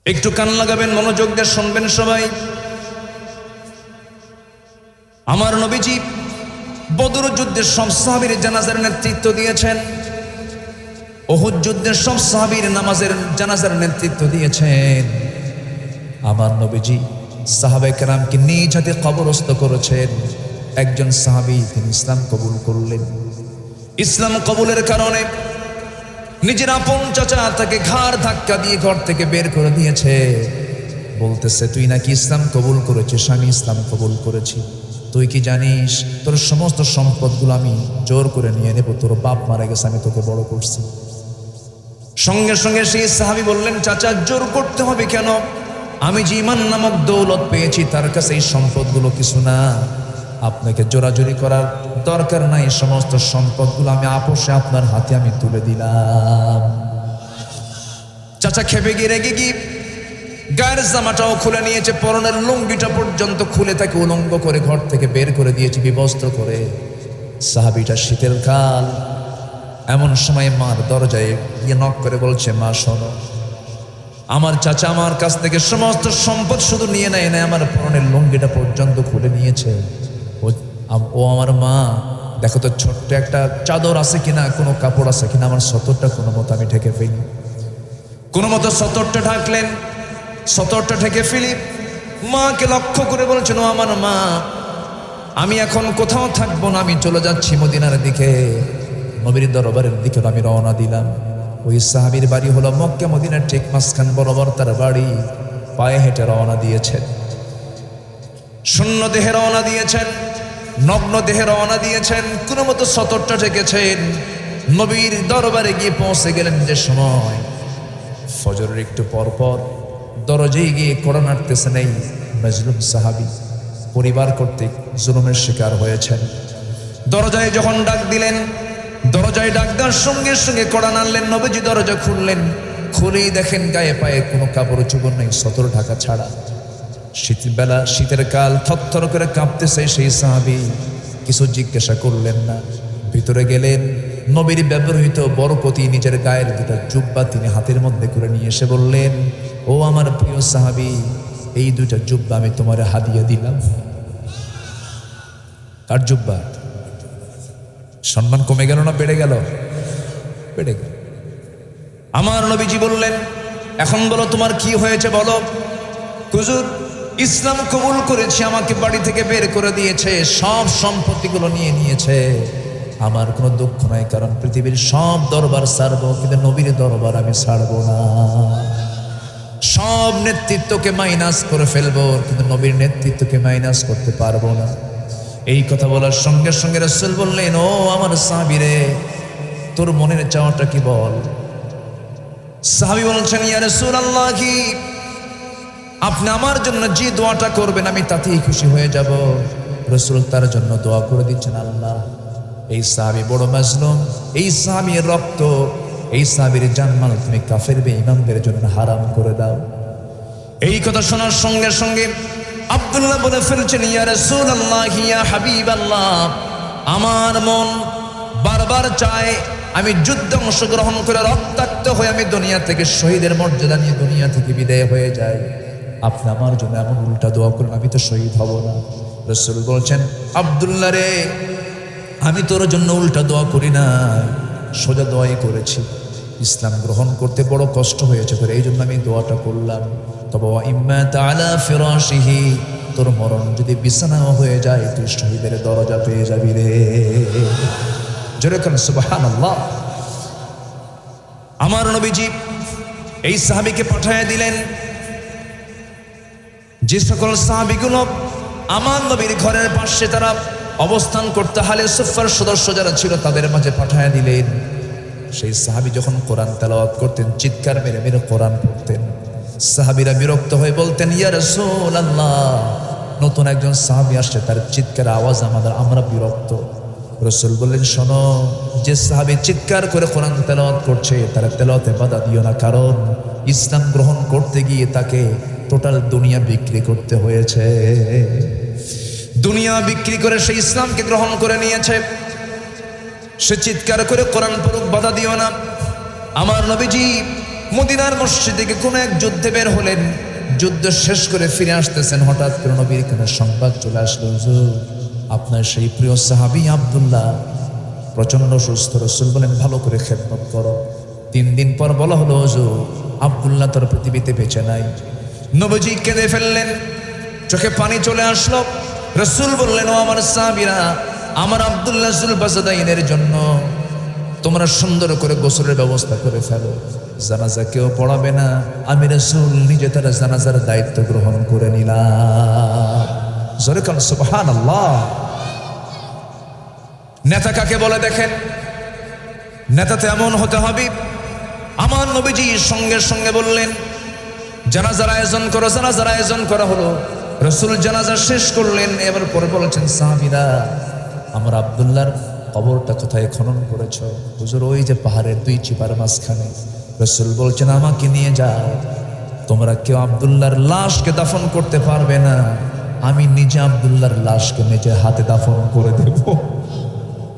একটু কান লাগাবেন, মনোযোগ দিয়ে শুনবেন সবাই। আমার নবীজি বদর যুদ্ধের সব সাহাবীর জানাজার নেতৃত্ব দিয়েছেন, উহুদ যুদ্ধের সব সাহাবীর জানাজার নেতৃত্ব দিয়েছেন। আমার নবীজি সাহাবায়ে কেরামকে নিজ হাতে কবরস্থ করেছেন। একজন সাহাবী তিনি ইসলাম কবুল করলেন। ইসলাম কবুলের কারণে নিজের আপন চাচা তাকে ঘাড় ধাক্কা দিয়ে ঘর থেকে বের করে দিয়েছে। বলতেছে, তুই নাকি ইসলাম কবুল করেছিস? আমি ইসলাম কবুল করেছি। তুই কি জানিস তোর সমস্ত সম্পদগুলো আমি জোর করে নিয়ে নেব? তোর বাপ মারা গেছে, আমি তোকে বড় করছি। সঙ্গে সঙ্গে সেই সাহাবী বললেন, চাচা জোর করতে হবে কেন? আমি যে ঈমান নামক দৌলত পেয়েছি তার কাছে এই সম্পদগুলো কিছু না। আপনাকে জোরাজুরি করার দরকার নাই। সমস্ত সম্পদগুলো আমি আপোষে আপনার হাতে আমি তুলে দিলাম। চাচা খেপে গিয়ে রেগে গিয়ে গায়ের জামাটাও খুলে নিয়েছে, পরনের লুঙ্গিটা পর্যন্ত খুলে তাকে উলঙ্গ করে ঘর থেকে বের করে দিয়েছে, বিবস্ত্র করে। সাহাবীটা শীতের কাল, এমন সময় মার দরজায় গিয়ে নক করে বলছে, মা শোনো, আমার চাচা আমার কাছ থেকে সমস্ত সম্পদ শুধু নিয়ে নেয় না, আমার পরনের লুঙ্গিটা পর্যন্ত খুলে নিয়েছে। ও আমার মা, দেখো তো ছোট্ট একটা চাদর আছে কিনা, কোনো কাপড় আছে কিনা, আমার সতরটা কোনো মতো আমি ঢেকে ফেলি। কোনো মতো সতরটা ঢাকলেন, সতরটা ঢেকে ফেলি। মাকে লক্ষ্য করে বলছেন, ও আমার মা, আমি এখন কোথাও থাকবো না, আমি চলে যাচ্ছি মদিনার দিকে, নবীর দরবারের দিকে আমি রওনা দিলাম। ওই সাহাবীর বাড়ি হলো মক্কা মদিনার ঠিক মাঝখান বরাবর তার বাড়ি। পায়ে হেঁটে রওনা দিয়েছেন, শূন্য দেহে রওনা দিয়েছেন, নগ্ন দেহে রওনা দিয়েছেন, কোনো মতো সতরটা ঢেকেছেন। নবীর দরবারে গিয়ে পৌঁছে গেলেন যে সময়, ফজরের একটু পর পর দরজায় গিয়ে কোরআন আনতেছেন এই মাজলুম সাহাবী, পরিবার কর্তৃক জুলুমের শিকার হয়েছেন। দরজায় যখন ডাক দিলেন, দরজায় ডাক দেওয়ার সঙ্গে সঙ্গে কোরআন আনলেন। নবীজি দরজা খুললেন, খুলেই দেখেন গায়ে পায়ে কোনো কাপড় চোপড় নেই, সতর ঢাকা ছাড়া। শীতবেলা, শীতের কাল, থরথর করে কাঁপতেছে সেই সাহাবী। কিছু জিজ্ঞাসা করলেন না, ভিতরে গেলেন। নবীর ব্যবহৃত বরকতি নিজের গায়ের দুটা জুব্বা তিনি হাতের মধ্যে করে নিয়ে এসে বললেন, ও আমার প্রিয় সাহাবী, এই দুটা জুব্বা আমি তোমার হাদিয়া দিলাম। কার জুব্বা? সম্মান কমে গেল না বেড়ে গেল? বেড়ে গেল। আমার নবীজি বললেন, এখন বলো তোমার কি হয়েছে বলো। হুজুর, ইসলাম কবুল করেছি, আমাকে বাড়ি থেকে বের করে দিয়েছে, সব সম্পত্তিগুলো নিয়ে নিয়েছে। আমার কোনো দুঃখ নাই, কারণ পৃথিবীর সব দরবার ছাড়বো, কিন্তু নবীর দরবার আমি ছাড়বো না। সব নেতৃত্বকে মাইনাস করে ফেলবো, কিন্তু নবীর নেতৃত্বকে মাইনাস করতে পারবো না। এই কথা বলার সঙ্গে সঙ্গে রাসূল বললেন, ও আমার সাহাবী রে, তোর মনের চাওয়াটা কি বল। সাহাবী বলছেন, ইয়া রাসূলুল্লাহ, কি আপনি আমার জন্য যে দোয়াটা করবেন আমি তাতেই খুশি হয়ে যাব। রাসূল তার জন্য দোয়া করে দিচ্ছেন, আল্লাহ এই সাহাবী বড় মাজলুম, এই সাহাবীর রক্ত, এই সাহাবীর জানমাল তুমি কাফের বেঈমানদের জন্য হারাম করে দাও। এই কথা শোনার সঙ্গে সঙ্গে আব্দুল্লাহ বলে ফেলছেন, ইয়া রাসূলুল্লাহ, ইয়া হাবিবাল্লাহ, আমার মন বারবার চায় আমি যুদ্ধে অংশগ্রহণ করে রক্তাক্ত হয়ে আমি দুনিয়া থেকে শহীদের মর্যাদা নিয়ে দুনিয়া থেকে বিদায় হয়ে যাই। আপনি আমার জন্য এমন উল্টা দোয়া করুন, আমি তো শহীদ হব না। রাসূল বলছেন, আব্দুল্লাহ রে, আমি তোর জন্য উল্টা দোয়া করি না, সোজা দোয়াই করেছি। ইসলাম গ্রহণ করতে বড় কষ্ট হয়েছে তোর, এই জন্য আমি দোয়াটা করলাম। তবে ইম্মাতা আলা ফিরাশিহি, তোর মরণ যদি বিছানাও হয়ে যায়, তুই শহীদের দরজা পেয়ে যাবি রে। জোরে বলেন সুবহানাল্লাহ। আমার নবীজি এই সাহাবীকে পাঠিয়ে দিলেন। যে সকল সাহাবীগুলো আমার নবীর ঘরের পাশে তারা অবস্থান করতে, হালে সুফার সদস্য যারা ছিল তাদের মাঝে পাঠিয়ে দিলেন। সেই সাহাবী যখন কোরআন তেলাওয়াত করতেন, চিৎকার মেরে মেরে কোরআন পড়তেন। সাহাবীরা বিরক্ত হয়ে বলতেন, ইয়া রাসূলুল্লাহ, নতুন একজন সাহাবী আসছে, তার চিৎকার আওয়াজ আমরা বিরক্ত। রাসূল বললেন, শোনো, যে সাহাবী চিৎকার করে কোরআন তেলাওয়াত করছে তার তেলাওয়াতে বাধা দিও না, কারণ ইসলাম গ্রহণ করতে গিয়ে তাকে টোটাল দুনিয়া বিক্রি করতে হয়েছে। দুনিয়া বিক্রি করে সে ইসলামকে গ্রহণ করে নিয়েছে। সে চিৎকার করে কোরআন পড়ুক, বাধা দিও না। আমার নবীজি মদিনার মসজিদ থেকে কোনো এক যুদ্ধে বের হলেন, যুদ্ধ শেষ করে ফিরে আসতেছেন, হঠাৎ করে নবীর কানে সংবাদ চলে আসলো, হুজুর আপনার সেই প্রিয় সাহাবী আব্দুল্লাহ প্রচন্ড সুস্থ। রাসূল বলেন ভালো করে খেদমত করো। 3 দিন পর বলা হলো, হুজুর আব্দুল্লাহ তোর পৃথিবীতে বেঁচে নাই। নবীজি কেঁদে ফেললেন, চোখে পানি চলে আসলো। রাসূল বললেন, ও আমার সাহাবীরা, আমার আব্দুল্লাহ জুলবাসাদাইনের জন্য তোমরা সুন্দর করে গোসলের ব্যবস্থা করে ফেলো, জানাজা কেউ পড়াবে না, আমি রাসূল নিজে তার জানাজার দায়িত্ব গ্রহণ করে নিলাম। জোরে কান সুবহানাল্লাহ। নেতা কাকে বলে দেখেন, নেতাতে এমন হতে হবে। আমার নবীজি সঙ্গে সঙ্গে বললেন, জানাজার আয়োজন করো। জানাজার আয়োজন করা হলো। রাসূল জানাজা শেষ করলেন। এবার পরে বলেছেন, সাহাবীরা আমার আব্দুল্লাহর কবরটা কোথায় খনন করেছ? হুজুর ওই যে পাহাড়ের 2 চিপার মাঝখানে। রাসূল বলছেন, আমাকে নিয়ে যাও। তোমরা কেউ আব্দুল্লাহর লাশকে দাফন করতে পারবে না, আমি নিজে আব্দুল্লাহর লাশকে নিজে হাতে দাফন করে দেব।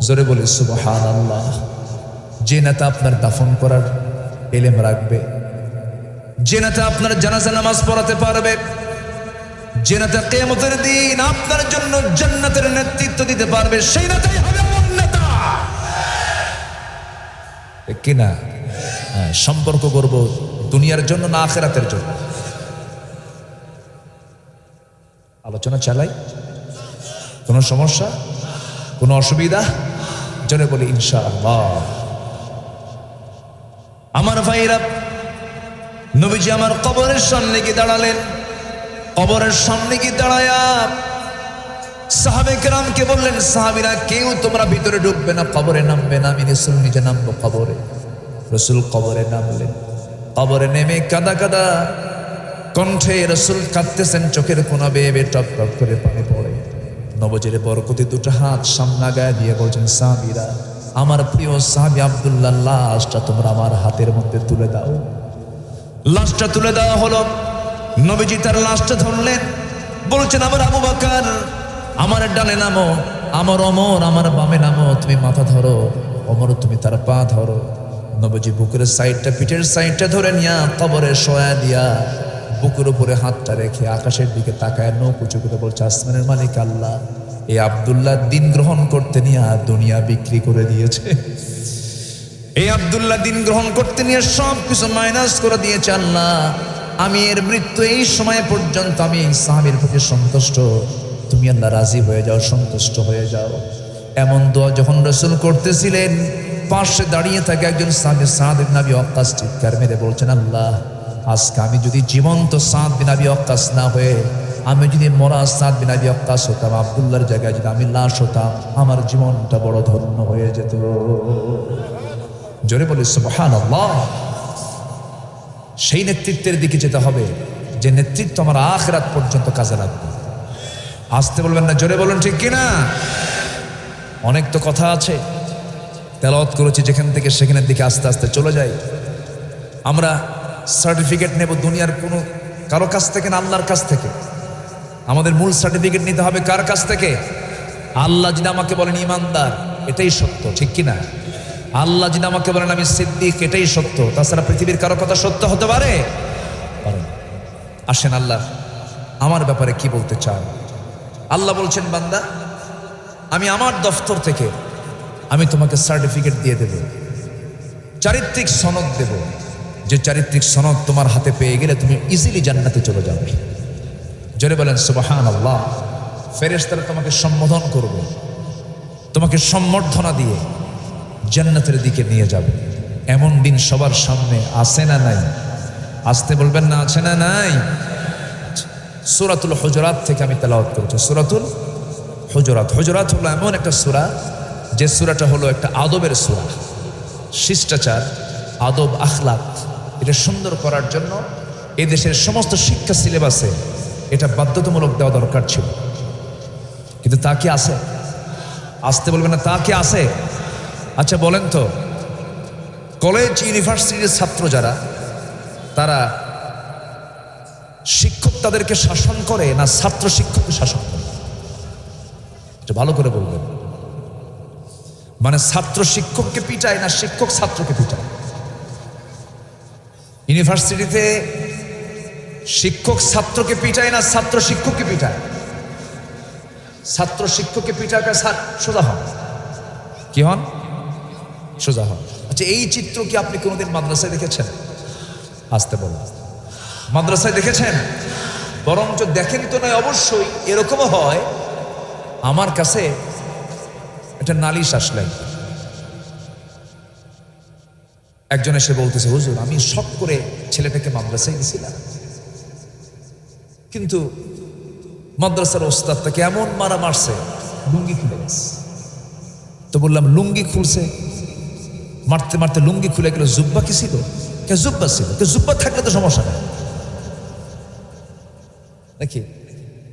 জোরে বলি সুবহানাল্লাহ। যে নেতা আপনার দাফন করার ইলম রাখবে, যে নেতা আপনার জানাজা নামাজ পড়াতে পারবে, যে নেতা কিয়ামতের দিন আপনার জন্য জান্নাতের নেতৃত্ব দিতে পারবে, সেই নেতাই হবে আমার নেতা। ঠিক কি না? সম্পর্ক করব দুনিয়ার জন্য না আখিরাতের জন্য? আলোচনা চালাই। কোনো সমস্যা, কোনো অসুবিধা? জোরে বলি ইনশাআল্লাহ। আমার ভাইরা, নবীজি আমার কবরের সামনে গিয়ে দাঁড়ালেন। কবরের সামনে গিয়ে দাঁড়ায়া সাহাবে কেরামকে বললেন, সাহাবীরা কেউ তোমরা ভিতরে ঢুকবে না, কবরে নামবে না, আমি রাসূল নিজে নামবো কবরে। রাসূল কবরে নামলেন। কবরে নেমে কাদা কাদা কণ্ঠে রাসূল কাঁদতেছেন, চোখের কোনা বেয়ে বেয়ে টপ টপ করে পানি পড়ে। নবজির বরকতি 2টা হাত সামনে গায়ে দিয়ে বলছেন, সাহাবীরা আমার প্রিয় সাহাবী আব্দুল্লাহর লাশটা তোমরা আমার হাতের মধ্যে তুলে দাও। লাশটা তুলে দেওয়া হলো। নবীজি তার লাশটা ধরলেন, বলছেন, আমার আবু বকর আমার ডানে নামো, আমার ওমর আমার বামে নামো, তুমি মাথা ধরো, ওমর তুমি তার পা ধরো। নবীজি বুকের সাইডটা, পিঠের সাইডটা ধরে নিয়া কবরে শোয়া দিয়া বুকের উপরে হাতটা রেখে আকাশের দিকে তাকায় নখ উঁচু করে বলছে, আসমানের মালিক আল্লাহ, এই আব্দুল্লাহ দিন গ্রহণ করতে নিয়ে দুনিয়া বিক্রি করে দিয়েছে। এই আব্দুল্লাহ দিন গ্রহণ করতে নিয়ে সব কিছু মাইনাস করে দিয়েছে। আল্লাহ, আমি এর মৃত্যু এই সময় পর্যন্ত আমি এই সাহাবীর প্রতি সন্তুষ্ট, তুমি আল্লাহ রাজি হয়ে যাও, সন্তুষ্ট হয়ে যাও। এমন দোয়া যখন রাসূল করতেছিলেন, পাশে দাঁড়িয়ে থাকে একজন সাহাবী সাদ ইবনে আবি ওয়াক্কাস চিৎকার মেরে বলছেন, আল্লাহ, আজকে আমি যদি জীবন্ত সাদ বিন আবি ওয়াক্কাস না হয়ে আমি যদি মরা সাদ বিন আবি ওয়াক্কাস হতাম, আব্দুল্লাহর জায়গায় যদি আমি লাশ হতাম, আমার জীবনটা বড় ধন্য হয়ে যেত। জোরে বলি সুবহানাল্লাহ। সেই নেতৃত্বের দিকে যেতে হবে যে নেতৃত্ব আমার আখিরাত পর্যন্ত কাজে লাগবে। আসতে বলবেন না, জোরে বলুন, ঠিক কিনা? অনেক তো কথা আছে, তেলাওয়াত করেছি যেখান থেকে সেখানের দিকে আস্তে আস্তে চলে যাই। আমরা সার্টিফিকেট নেব দুনিয়ার কোনো কারো কাছ থেকে না, আল্লাহর কাছ থেকে। আমাদের মূল সার্টিফিকেট নিতে হবে কার কাছ থেকে? আল্লাহ যদি আমাকে বলেন ইমানদার, এটাই সত্য, ঠিক কিনা? আল্লাহ যদি আমাকে বলেন আমি সিদ্দিক, এটাই সত্য। তাছাড়া পৃথিবীর কারো কথা সত্য হতে পারে? আসেন আল্লাহ আমার ব্যাপারে কি বলতে চান। আল্লাহ বলছেন, বান্দা আমি আমার দফতর থেকে আমি তোমাকে সার্টিফিকেট দিয়ে দেব, চারিত্রিক সনদ দেব, যে চারিত্রিক সনদ তোমার হাতে পেয়ে গেলে তুমি ইজিলি জান্নাতে চলে যাবে। জোরে বলেন সুবহানাল্লাহ। ফেরেশতারা তোমাকে সম্বোধন করবে, তোমাকে সম্বর্ধনা দিয়ে জান্নাতের দিকে নিয়ে যাবে। এমন দিন সবার সামনে আছে না নাই? আসতে বলবেন না, আছে না নাই? সূরাতুল হুজুরাত থেকে আমি তেলাওয়াত করেছি। সূরাতুল হুজুরাত। হুজুরাত হলো এমন একটা সূরা যে সূরাটা হলো একটা আদবের সূরা। শিষ্টাচার, আদব, আখলাক এটা সুন্দর করার জন্য এই দেশের সমস্ত শিক্ষা সিলেবাসে এটা বাধ্যতামূলক দেওয়া দরকার ছিল, কিন্তু তা কি আছে? আসতে বলবেন না, তা কি আছে? আচ্ছা বলেন তো, কলেজ ইউনিভার্সিটির ছাত্র যারা, তারা শিক্ষক তাদেরকে শাসন করে না ছাত্র শিক্ষককে শাসন করে? এটা ভালো করে বলবেন। মানে ছাত্র শিক্ষককে পিটায় না শিক্ষক ছাত্রকে পিটায়? ইউনিভার্সিটিতে শিক্ষক ছাত্রকে পিটায় না, ছাত্র শিক্ষককে পিটায়? ছাত্র শিক্ষককে পিটায়, স্যার সোজা হন। কি হন? সোজা হন। আচ্ছা, এই চিত্র কি আপনি কোনোদিন মাদ্রাসায় দেখেছেন? আসতে বলুন, মাদ্রাসায় দেখেছেন? বরঞ্চ দেখেন তো নয়, অবশ্যই এরকমও হয়। আমার কাছে একটা নালিশ আসলেন, একজন এসে বলতেছে, হুজুর আমি শখ করে ছেলেটাকে মাদ্রাসায় দিয়েছিলাম, কিন্তু মাদ্রাসার ওস্তাদ তাকে এমন মারা মারছে লুঙ্গি খুলে গেছে। তো বললাম, লুঙ্গি খুলছে, মারতে মারতে লুঙ্গি খুলে গেল, জুব্বা কি ছিল? জুব্বা ছিল। জুব্বা থাকলে তো সমস্যা নেই নাকি?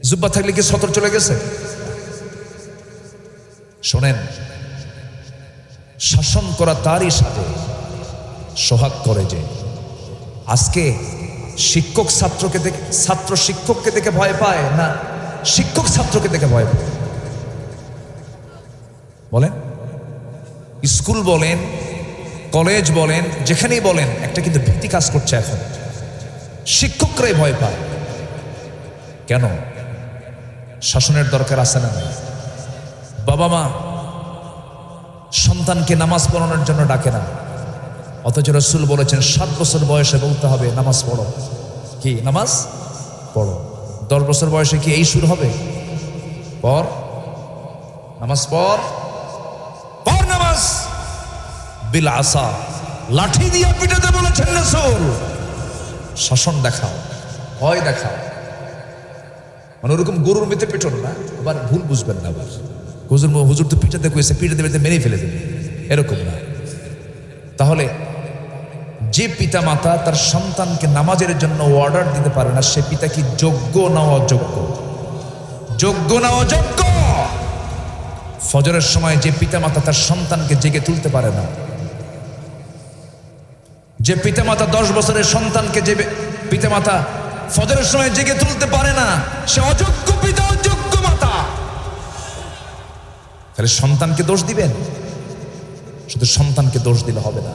জুব্বা থাকলে কি সতর চলে গেছে? শোনেন, শাসন করা তারই সাথে সোহাগ করে যে। আজকে শিক্ষক ছাত্রকে দেখে, ছাত্র শিক্ষককে দেখে ভয় পায় না শিক্ষক ছাত্রকে দেখে ভয় পায়? বলেন, স্কুল বলেন, কলেজ বলেন, যেখানেই বলেন, একটা কিন্তু ভীতি কাজ করছে এখন। শিক্ষকরাই ভয় পায়। কেন? শাসনের দরকার আছে না? বাবা মা সন্তানকে নামাজ পড়ানোর জন্য ডাকে না, অথচ রাসূল বলেছেন 7 বছর বয়সে বলতে হবে নামাজ পড়ো। কি নামাজ পড়ো? 10 বছর বয়সে কি এই সুর হবে? পড় নামাজ, পড় পড় নামাজ। বিল আসা, লাঠি দিয়ে পিটাতে বলেছেন রাসূল। শাসন দেখাও, ভয় দেখাও। মানে ওরকম গরুর মেতে পেটন না, আবার ভুল বুঝবেন না। আবার হুজুর তো পিটাতে কইছে, পিটাতে পেটাতে মেরে ফেলে দেবে, এরকম না। তাহলে যে পিতা মাতা তার সন্তানকে নামাজের জন্য অর্ডার দিতে পারে না, সে পিতা কি যোগ্য না অযোগ্য? যোগ্য না অযোগ্য? ফজরের সময় যে পিতা মাতা তার সন্তানকে জেগে তুলতে পারে না, যে পিতা মাতা 10 বছরের সন্তানকে, যে পিতা মাতা ফজরের সময় জেগে তুলতে পারে না, সে অযোগ্য পিতা, অযোগ্য মাতা। তাহলে সন্তানকে দোষ দিবেন? শুধু সন্তানকে দোষ দিলে হবে না,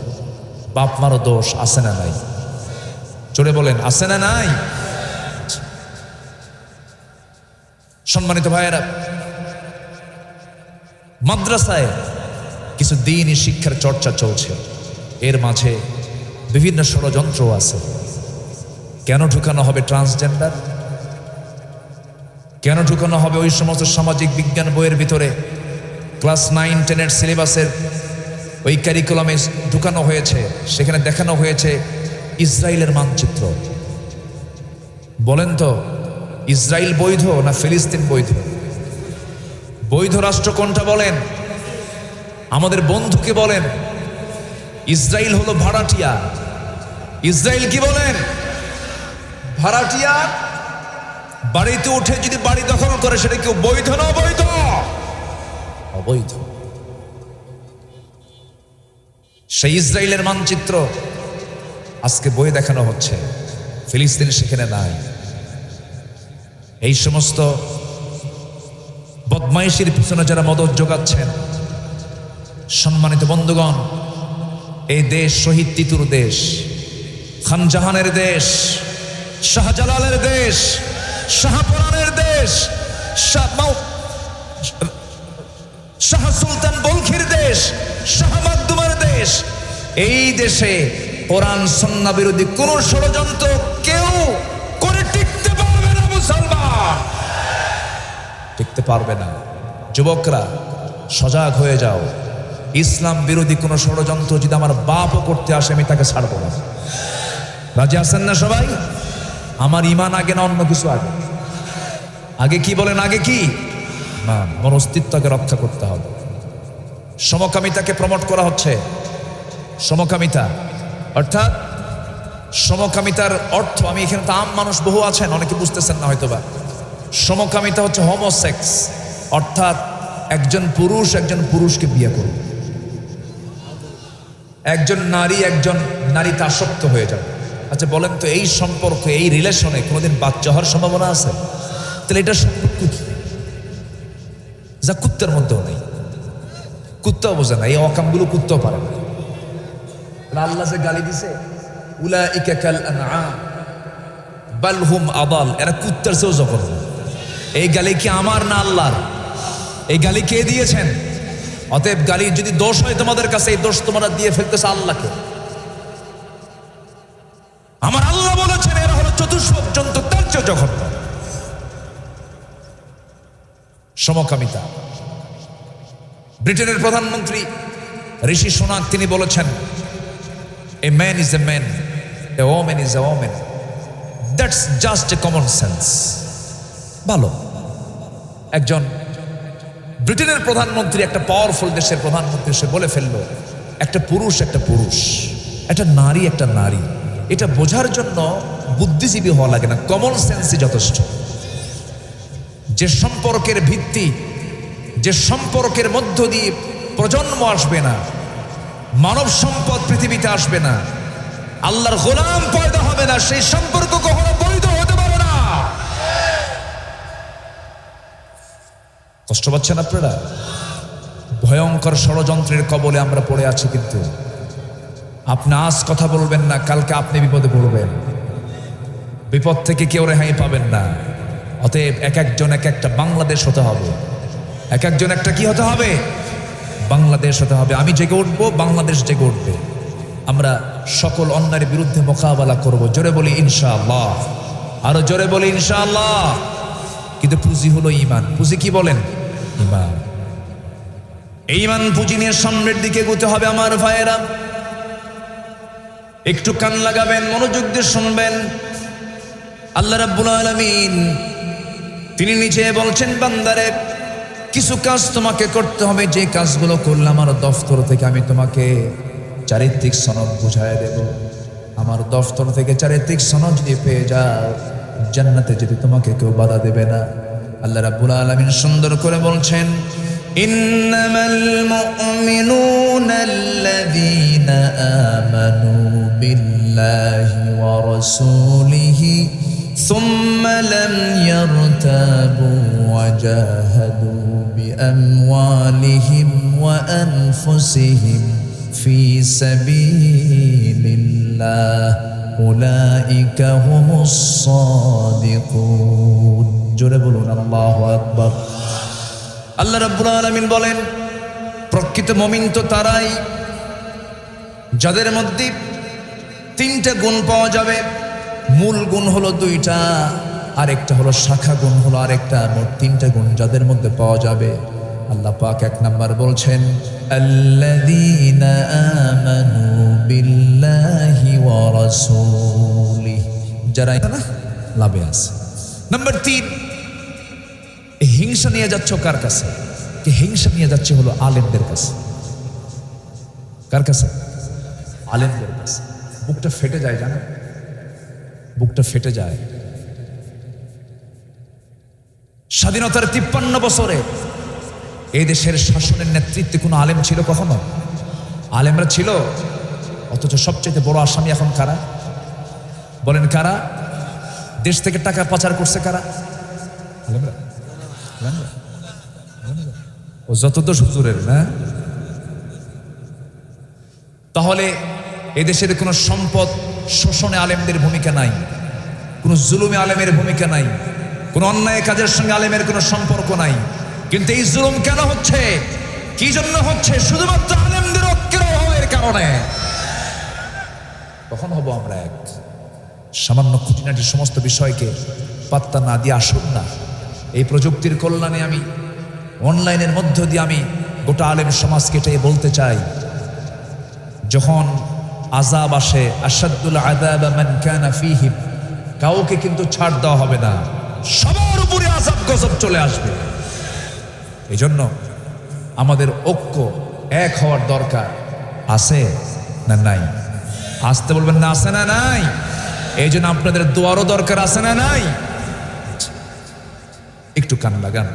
বাপ মারও দোষ আছে না নাই? জোরে বলেন, আছে না নাই? সম্মানিত ভাইয়েরা, মাদ্রাসায় কিছু দ্বীনি শিক্ষার চর্চা চলছে, এর মাঝে বিভিন্ন ষড়যন্ত্র আছে। কেন ঢুকানো হবে ট্রান্সজেন্ডার? কেন ঢুকানো হবে ওই সমস্ত সামাজিক বিজ্ঞান বইয়ের ভিতরে? ক্লাস 9-10 সিলেবাসের ওই ক্যারিকুলামে ঢুকানো হয়েছে, সেখানে দেখানো হয়েছে ইসরায়েলের মানচিত্র। বলেন তো, ইসরায়েল বৈধ না ফিলিস্তিন বৈধ? বৈধ রাষ্ট্র কোনটা বলেন? আমাদের বন্ধুকে বলেন ইসরায়েল হলো ভাড়াটিয়া। ইসরায়েল কি বলেন? ভাড়াটিয়া। বাড়িতে উঠে যদি বাড়ি দখল করে, সেটা কেউ বৈধ না অবৈধ? অবৈধ। সেই ইসরায়েলের মানচিত্র আজকে বই দেখানো হচ্ছে, ফিলিস্তিন সেখানে নাই। এই সমস্ত বদমাইশির পিছনে যারা মদত যোগাচ্ছেন, সম্মানিত বন্ধুগণ, এই দেশ শহীদ তিতুর দেশ, খানজাহানের দেশ, শাহজালালের দেশ, শাহপরানের দেশ, শাহ সুলতান বলখির দেশ, শাহ মাকদুমের দেশ। এই দেশে কোরআন সুন্নাহ বিরোধী কোন ষড়যন্ত্র কেউ করে টিকতে পারবে না। মুসলমান টিকতে পারবে না। যুবকরা সজাগ হয়ে যাও, ইসলাম বিরোধী কোন ষড়যন্ত্র যদি আমার বাপও করতে আসে, আমি তাকে ছাড়বো না। রাজি আছেন না সবাই? আমার ইমান আগে না অন্য কিছু আগে? আগে কি বলেন? আগে কি? না, আমার অস্তিত্বকে রক্ষা করতে হবে। সমকামিতাকে প্রমোট করা হচ্ছে। সমকামিতা অর্থাৎ, সমকামিতার অর্থ, আমি এখানে তো আম মানুষ বহু আছেন, অনেকে বুঝতেছেন না হয়তোবা। সমকামিতা হচ্ছে হোমোসেক্স, অর্থাৎ একজন পুরুষ একজন পুরুষকে বিয়ে করবে, একজন নারীতে আসক্ত হয়ে যাবে। আচ্ছা বলেন তো, এই সম্পর্ক, এই রিলেশনে কোনোদিন বাচ্চা হওয়ার সম্ভাবনা আছে? তাহলে এটা সম্পর্ক কি? যা কুত্তার মধ্যেও নেই। কুত্তাও বোঝে না, এই অকামগুলো কুত্তাও পারে না। আল্লাহ যে গালি দিছে, উলাইকা কাল আনআম বাল হুম আদাল, এরা কুত্তার চেয়েও জঘন্য। এই গালি কি আমার না আল্লাহর? এই গালি কে দিয়েছেন? অতএব গালির যদি দোষ হয় তোমাদের কাছে, এই দোষ তোমরা দিয়ে ফেলতেছে আল্লাহকে। আমার আল্লাহ বলেছেন এরা হলো চতুষ্পদ জন্তু, তার চেয়েও জঘন্য। সমকামিতা। ব্রিটেনের প্রধানমন্ত্রী ঋষি সোনাক তিনি বলেছেন, a man is a man, a woman is a woman, that's just a common sense. ভালো। একজন ব্রিটেনের প্রধানমন্ত্রী, একটা পাওয়ারফুল দেশের প্রধানমন্ত্রী, সে বলে ফেললো একটা পুরুষ একটা পুরুষ, একটা নারী একটা নারী। এটা বোঝার জন্য বুদ্ধিজীবী হওয়া লাগে না, কমন সেন্সই যথেষ্ট। যে সম্পর্কের ভিত্তি, যে সম্পর্কের মধ্য দিয়ে প্রজন্ম আসবে না, মানব সম্পদ পৃথিবীতে আসবে না, আল্লাহর গোলাম পয়দা হবে না, সেই সম্পর্ক কখনো বৈধ হতে পারে না। কষ্ট পাচ্ছেন আপনারা? ভয়ঙ্কর ষড়যন্ত্রের কবলে আমরা পড়ে আছি। কিন্তু আপনি আজ কথা বলবেন না, কালকে আপনি বিপদে পড়বেন। বিপদ থেকে কেউ রেহাই পাবেন না। অতএব এক একজন এক একটা বাংলাদেশ হতে হবে। এক একজন একটা কি হতে হবে? বাংলাদেশ হতে হবে। আমি জেগে উঠবো, বাংলাদেশ জেগে উঠবে। আমরা সকল অন্যায়ের বিরুদ্ধে মোকাবেলা করব। জোরে বলি ইনশাআল্লাহ, আরো জোরে বলি ইনশাআল্লাহ। কিন্তু পুঁজি হলো ঈমান। পুঁজি কি বলেন? ঈমান। এই ঈমান পুঁজি নিয়ে সামনের দিকে এগোতে হবে আমার ভাইয়েরা। একটু কান লাগাবেন, মনোযোগ দিয়ে শুনবেন। আল্লাহ রাব্বুল আলামিন তিনি নিজে বলছেন, বান্দারে কিছু কাজ তোমাকে করতে হবে, যে কাজগুলো করলে আমার দফতর থেকে আমি তোমাকে চারিত্রিক সনদ বুঝায় দেব। আমার দফতর থেকে চারিত্রিক সনদ যদি পেয়ে যাও, জান্নাতে যেতে তোমাকে কেউ বাধা দেবে না। আল্লাহ রাব্বুল আলামিন সুন্দর করে বলছেন, ইন্নামাল মুমিনুনা আল্লাযীনা আমানু বিল্লাহি ওয়া রাসূলিহি সুম্মা লাম ইয়ারতাবু ওয়া জাহাদু বিআমওয়ালিহিম ওয়া আনফুসিহিম ফি সাবিলিল্লাহ উলাইকা হুমুস সাদিকুন। জোরে বলুন আল্লাহু আকবার। আল্লাহ রাব্বুল আলামিন বলেন, প্রকৃত মুমিন তো তারাই যাদের মধ্যে তিনটা গুণ পাওয়া যাবে। মূল গুণ হলো দুইটা, আরেকটা হলো শাখা গুণ হলো আরেকটা। মোট তিনটা গুণ যাদের মধ্যে পাওয়া যাবে। আল্লাহ পাক এক নাম্বার বলছেন, আল্লাযীনা আমানু বিল্লাহি ওয়া রাসূলিহি, যারা না লাভে আছে। নাম্বার 3, হিংসা নিয়ে যাচ্ছ কার কাছে? কি হিংসা নিয়ে যাচ্ছে হলো আলেমদের কাছে। কার কাছে? আলেমদের কাছে। বুকটা ফেটে যায়, জানো? বুকটা ফেটে যায়। স্বাধীনতার 53 বছরে এই দেশের শাসনের নেতৃত্বে কোনো আলেম ছিল কখনো? আলেমরা ছিল, অথচ সবচেয়ে বড় আসামি এখন কারা? বলেন কারা? দেশ থেকে টাকা পাচার করছে কারা? আলেমরা। ও যত দোষ হুজুরের না। তাহলে এদেশের কোনো সম্পদ শোষণে আলেমদের ভূমিকা নাই, কোনো জুলুমে আলেমের ভূমিকা নাই, কোনো অন্যায় কাজের সঙ্গে আলেমের কোনো সম্পর্ক নাই। কিন্তু এই জুলুম কেন হচ্ছে? কি জন্য হচ্ছে? শুধুমাত্র আলেমদের ঐক্যের অভাবের কারণে। কখন হব আমরা এক? সামান্য খুঁটিনাটি সমস্ত বিষয়কে পাত্তা না দিয়ে আসুন না, এই প্রযুক্তির কল্যাণে আমি অনলাইনের মধ্য দিয়ে আমি গোটা আলেম সমাজকে এটাই বলতে চাই, যখন আযাব আসে, আশাদ্দুল আযাব মান কানা ফীহি, কাউকে কিন্তু ছাড় দেওয়া হবে না, সবার উপরে আযাব গজব চলে আসবে। এই জন্য আমাদের ঐক্য এক হওয়ার দরকার আছে না নাই? আসতে বলবেন না, আছে না নাই? এই জন্য আপনাদের দোয়ারও দরকার আছে না নাই? একটু কান লাগান।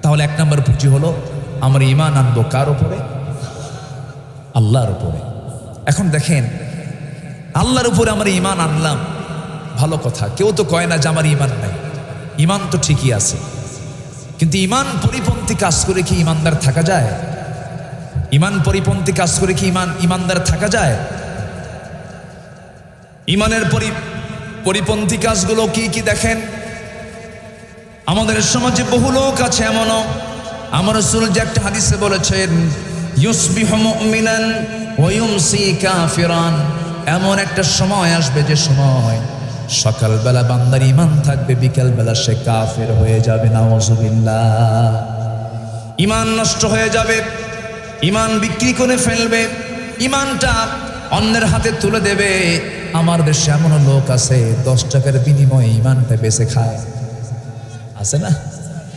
তাহলে 1 নম্বর পুঁজি হলো আমরা ঈমান আনবো কার উপরে? আল্লাহর উপরে। এখন দেখেন, আল্লাহর উপরে আমরা ঈমান আনলাম, ভালো কথা। কেউ তো কয় না যে আমার ঈমান নাই। ঈমান তো ঠিকই আছে, কিন্তু ঈমান পরিপন্থী কাজ করে কি ঈমানদার থাকা যায়? ঈমান পরিপন্থী কাজ করে কি ঈমানদার থাকা যায়? ইমানের পরিপন্থী কাজগুলো কি কি দেখেন। আমাদের সমাজে বহু লোক আছে এমনও, আমার রাসূল যে একটা হাদিসে বলেছেন ইউসবিহু মুমিনান ওয়া ইউমসি কাফিরান, এমন একটা সময় আসবে যে সময় সকালবেলা বান্দার ইমান থাকবে, বিকেলবেলা সে কাফের হয়ে যাবে। নাউযুবিল্লাহ। ইমান নষ্ট হয়ে যাবে, ইমান বিক্রি করে ফেলবে, ইমানটা অন্যের হাতে তুলে দেবে। আমার দেশে এমন লোক আছে 10 টাকার বিনিময়ে ইমানটা বেচে খায়, আছে না?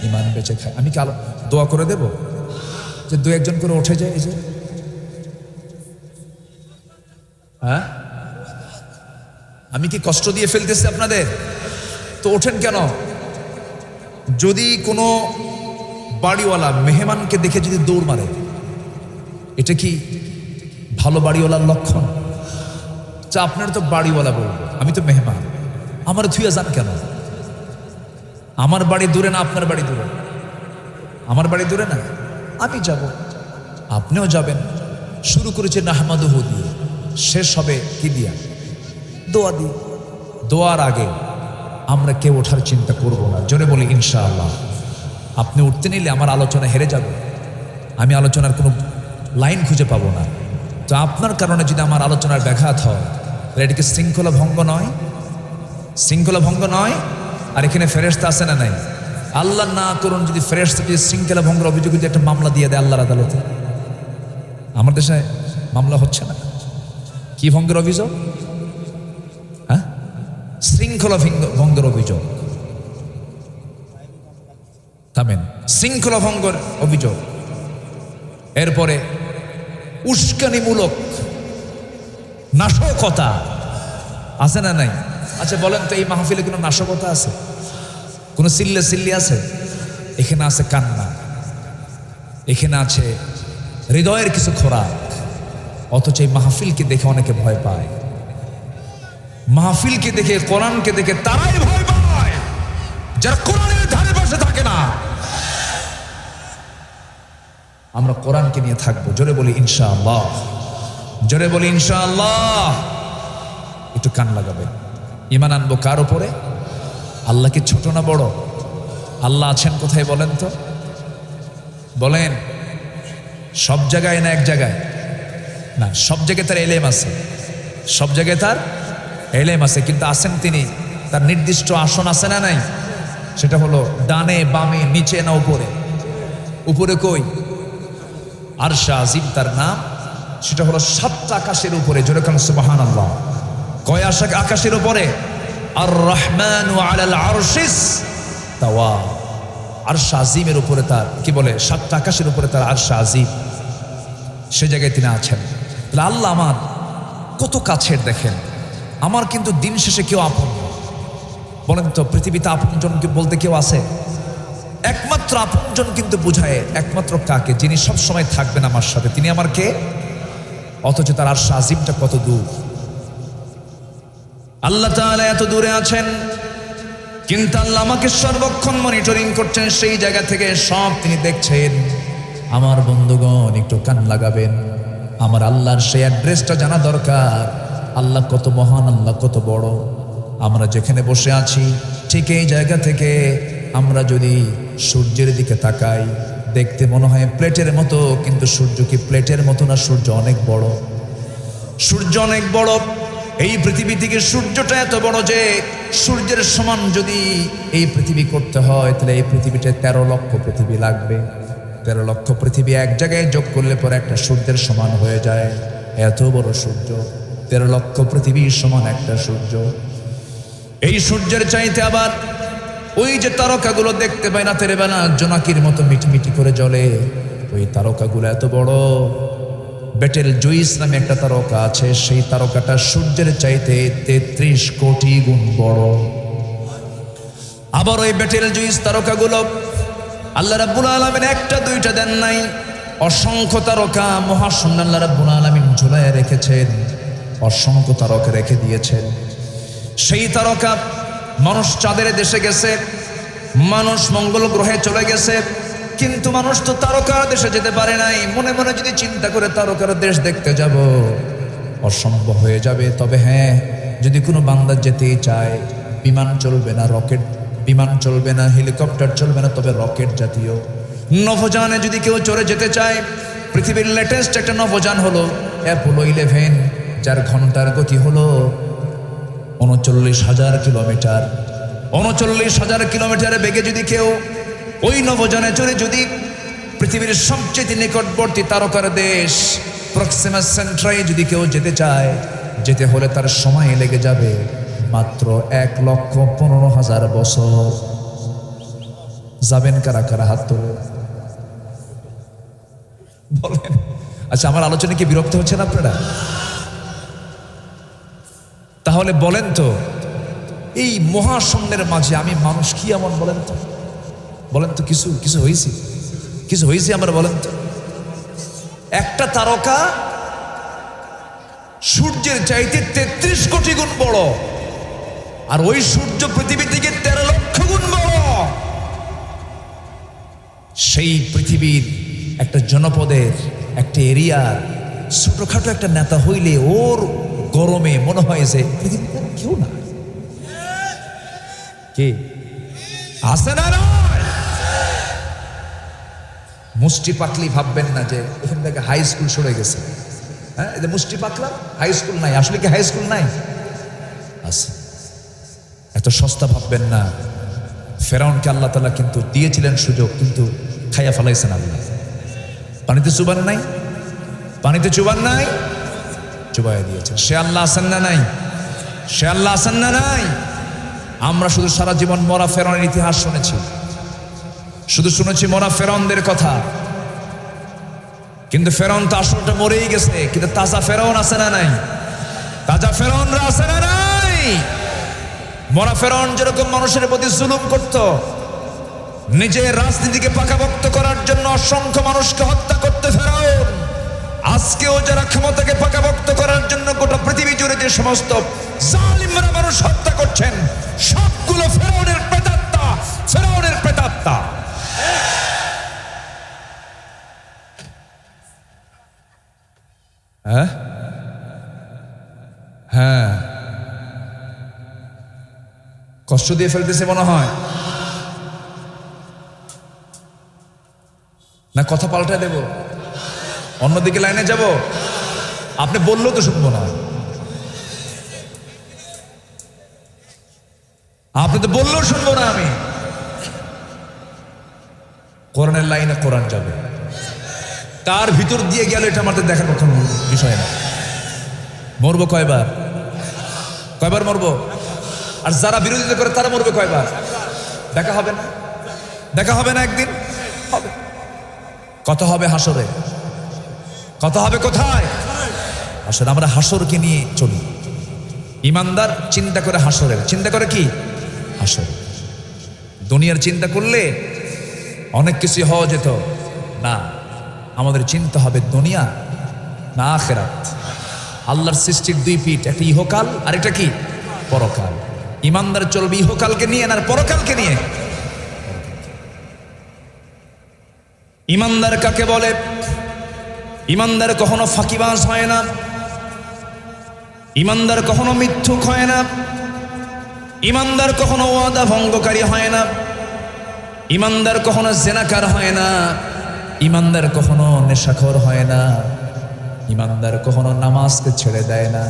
ইমান বেচে খায়। আমি কি দোয়া করে দেব যে 2-1 করে উঠে যায়? এই যে হ্যাঁ, আমি কি কষ্ট দিয়ে ফেলতেছি আপনাদের? তো ওঠেন কেন? যদি কোনো বাড়িওয়ালা মেহমানকে দেখে যদি দৌড় মারে, এটা কি ভালো বাড়িওয়ালার লক্ষণ? যা আপনার তো বাড়িওয়ালা বলবো, আমি তো মেহমান, আমার ধুয়ে যান কেন? আমার বাড়ি দূরে না আপনার বাড়ি দূরে? আমার বাড়ি দূরে না, আমি যাব, আপনিও যাবেন। শুরু করেছে নাহমাদুহু দিয়ে, শেষ হবে কি দিয়া? দোয়া দিয়ে। দোয়ার আগে আমরা কেউ ওঠার চিন্তা করব না। জোরে বলি ইনশাআল্লাহ। আপনি উঠতে নিলে আমার আলোচনা হেরে যাবে, আমি আলোচনার কোনো লাইন খুঁজে পাবো না। তো আপনার কারণে যদি আমার আলোচনার ব্যাঘাত হয়, তাহলে এটা কি শৃঙ্খলা ভঙ্গ নয়? শৃঙ্খলা ভঙ্গ নয়? আর এখানে ফেরেশতা আছে না নাই? আল্লাহ না করুন যদি ফেরেশতা যদি শৃঙ্খলা ভঙ্গের অভিযোগে যদি একটা মামলা দিয়ে দেয় আল্লাহর আদালতে। আমার দেশে মামলা হচ্ছে না, কি ভঙ্গের অভিযোগ? হ্যাঁ, শৃঙ্খলা ভঙ্গের অভিযোগ। থামেন, শৃঙ্খলা ভঙ্গের অভিযোগ। এরপরে উস্কানিমূলক নাশকতা আছে না নাই? আচ্ছা বলেন তো, এই মাহফিলে কোনো নাশকতা আছে? কোনো সিল্লি আছে? এখানে আছে কান্না, এখানে আছে হৃদয়ের কিছু খোরাক। অথচ এই মাহফিলকে দেখে অনেকে ভয় পায়। মাহফিলকে দেখে, কোরআনকে দেখে তারাই ভয় পায় যারা কোরআনের ধারে পাশে থাকে না। আমরা কোরআনকে নিয়ে থাকবো। জোরে বলি ইনশাআল্লাহ, জোরে বলি ইনশাআল্লাহ। একটু কান লাগাবেন। ঈমান আনবো কার উপরে? আল্লাহ কি ছোট না বড়? আল্লাহ আছেন কোথায় বলেন তো? বলেন, সব জায়গায় না এক জায়গায়? না, সব জায়গায় তার এলেম আছে, সব জায়গায় তার এলেম আছে, কিন্তু আছেন তিনি, তার নির্দিষ্ট আসন আছে না নাই? সেটা হলো ডানে বামে নিচে না উপরে? উপরে কই? আরশে আজিম তার নাম। সেটা হলো 7টা আকাশের উপরে। জোরে কান সুবহানাল্লাহ। কয় আকাশের উপরে? আর রহমানু আলাল আরশিস তাওয়া। আরশে আজিমের উপরে তার কি বলে? 7টা আকাশের উপরে তার আরশে আজিম, সে জায়গায় তিনি আছেন। তাহলে আল্লাহ আমার কত কাছের দেখেন। আমার কিন্তু দিন শেষে কেউ আপন না। বলেন তো, পৃথিবীতে আপনজন বলতে কেউ আছে? একমাত্র আপনজন কিন্তু বুঝায় একমাত্র কাকে? যিনি সব সময় থাকবেন আমার সাথে, তিনি আমার কে? অথচ তার আরশে আজিমটা কত দূর। আল্লাহ তাআলা এত দূরে আছেন, কিন্তু আল্লাহ আমাকে সর্বক্ষণ মনিটরিং করছেন। সেই জায়গা থেকে সব তিনি দেখছেন। আমার বন্ধুগণ, একটু কান লাগাবেন। আমার আল্লাহর সেই অ্যাড্রেসটা জানা দরকার। আল্লাহ কত মহান, আল্লাহ কত বড়। আমরা যেখানে বসে আছি ঠিক এই জায়গা থেকে আমরা যদি সূর্যের দিকে তাকাই, দেখতে মনে হয় প্লেটের মতো, কিন্তু সূর্য কি প্লেটের মতো না? সূর্য অনেক বড়, সূর্য অনেক বড়। এই পৃথিবী থেকে সূর্যটা এত বড় যে সূর্যের সমান যদি এই পৃথিবী করতে হয়, তাহলে এই পৃথিবীতে 13 লক্ষ পৃথিবী লাগবে। 13 লক্ষ পৃথিবী এক জায়গায় যোগ করলে পরে একটা সূর্যের সমান হয়ে যায়। এত বড় সূর্য, 13 লক্ষ পৃথিবীর সমান একটা সূর্য। এই সূর্যের চাইতে আবার ওই যে তারকাগুলো দেখতে পায় রাতের বেলা জোনাকির মতো মিটমিটি করে জ্বলে, ওই তারকাগুলো এত বড়। বেটেল জুইস নামে একটা তারকা আছে, সেই তারকাটা সূর্যের চাইতে 33 কোটি গুণ বড়। আবার ওই বেটেল জুইস তারকাগুলো আল্লাহ রাব্বুল আলামিন একটা দুইটা দেন নাই, অসংখ্য তারকা মহাশূন্য আল্লাহ রাব্বুল আলামিন ঝুলায় রেখেছেন, অসংখ্য তারকা রেখে দিয়েছেন। সেই তারকা মানুষ চাঁদের দেশে গেছে, মানুষ মঙ্গল গ্রহে চলে গেছে, কিন্তু মানুষ তো তারকার দেশে যেতে পারে নাই। মনে মনে যদি চিন্তা করে তারকার দেশ দেখতে যাব, অসম্ভব হয়ে যাবে। তবে হ্যাঁ, যদি কোনো বান্দা যেতে চায়, বিমান চলবে না, রকেট বিমান চলবে না, হেলিকপ্টার চলবে না, তবে রকেট জাতীয় নভোযানে যদি কেউ চড়ে যেতে চায়, পৃথিবীর লেটেস্ট একটা নভোযান হলো অ্যাপোলো 11, যার ঘন্টার গতি হলো 39,000 কিলোমিটার। 39,000 কিলোমিটারের বেগে যদি কেউ ওই নভোযানে চড়ে যদি পৃথিবীর সবচেয়ে নিকটবর্তী তারকার দেশ প্রক্সিমা সেন্ট্রাই যদি কেউ যেতে চায়, যেতে হলে তার সময় লেগে যাবে মাত্র 1,15,000 বছর। যাবেন কারা কারা? হাত তোলে বলেন। আচ্ছা, আমার আলোচনা কি বিরক্ত হচ্ছেন আপনারা? তাহলে বলেন তো, এই মহাশূন্যের মাঝে আমি মানুষ কি এমন, বলেন তো, বলেন তো, কিছু কিছু হয়েছে, কিছু হয়েছে আমরা, বলেন তো। একটা তারকা সূর্যের চাইতে 33 কোটি গুণ বড়, আর ওই সূর্য পৃথিবী থেকে 13 লক্ষ গুণ বড়। সেই পৃথিবীর একটা জনপদের, একটা এরিয়ার ছোটখাটো একটা নেতা হইলে ওর গরমে মনে হয় যে পৃথিবীতে কেউ না। কে আছে না? মুষ্টি পাকলি ভাববেন না যে এখান থেকে হাই স্কুল সরে গেছে। হ্যাঁ, এই যে মুষ্টি পাকলাম, হাই স্কুল নাই। আসলে কি হাই স্কুল নাই? আছে। এত সস্তা ভাববেন না। ফেরাউনকে আল্লাহ তাআলা কিন্তু দিয়েছিলেন সুযোগ, কিন্তু খাইয়া ফেলাইছেন আল্লাহ। পানিতে চুবান নাই, পানিতে চুবান নাই, চুবাইয়া দিয়েছেন। সে আল্লাহ আছেন না নাই? সে আল্লাহ আছেন না নাই? আমরা শুধু সারা জীবন মরা ফেরাউনের ইতিহাস শুনেছি, শুধু শুনেছি মরা ফেরাউনদের কথা, কিন্তু ফেরাউন তো আসলটা মরেই গেছে। কিন্তু তাজা ফেরাউন আছে না নাই? তাজা ফেরাউনরা আছে না নাই? মরা ফেরাউন যেরকম মানুষের প্রতি জুলুম করত, নিজের রাজনীতিকে পাকাপোক্ত করার জন্য অসংখ্য মানুষকে হত্যা করতে ফেরাউন, আজকেও যারা ক্ষমতাকে পাকাপোক্ত করার জন্য গোটা পৃথিবী জুড়ে যে সমস্ত জালিমরা মানুষ হত্যা করছেন, সবগুলো ফেরাউনের প্রেতাত্মা, ফেরাউনের প্রেতাত্মা। হ্যাঁ হ্যাঁ, কষ্ট দিয়ে ফেলতেছে মনে হয় না? কথা পাল্টায় দেব, অন্যদিকে লাইনে যাব? আপনি বললেও তো শুনবো না, আপনি তো বললেও শুনবো না। আমি কোরআনের লাইনে কোরআন যাবে, তার ভিতর দিয়ে গেল, এটা আমাদের দেখার কথা বিষয় না। মরবো কয়বার? কয়বার মরবো? আর যারা বিরোধিতা করে তারা মরবে কয়বার? দেখা হবে না? দেখা হবে না? একদিন হবে। কত হবে হাসরে? কত হবে কোথায়? আসলে আমরা হাসরকে নিয়ে চলি। ইমানদার চিন্তা করে হাসরের, চিন্তা করে কি? হাসর। দুনিয়ার চিন্তা করলে অনেক কিছু হওয়া যেত না। আমাদের চিন্তা হবে দুনিয়া না আখিরাত। আল্লাহর সৃষ্টির দুই পিঠ, একটা ইহকাল আর একটা কি? পরকাল। ইমানদার চলবে ইহকালকে নিয়ে না পরকালকে নিয়ে। ইমানদার কাকে বলে? ইমানদার কখনো ফাঁকিবাজ হয় না, ইমানদার কখনো মিথ্যুক হয় না, ইমানদার কখনো ওয়াদা ভঙ্গকারী হয় না, ইমানদার কখনো জেনাকার হয় না, ইমানদার কখনো নেশাখোর হয় না, ইমানদার কখনো নামাজকে ছেড়ে দেয় না,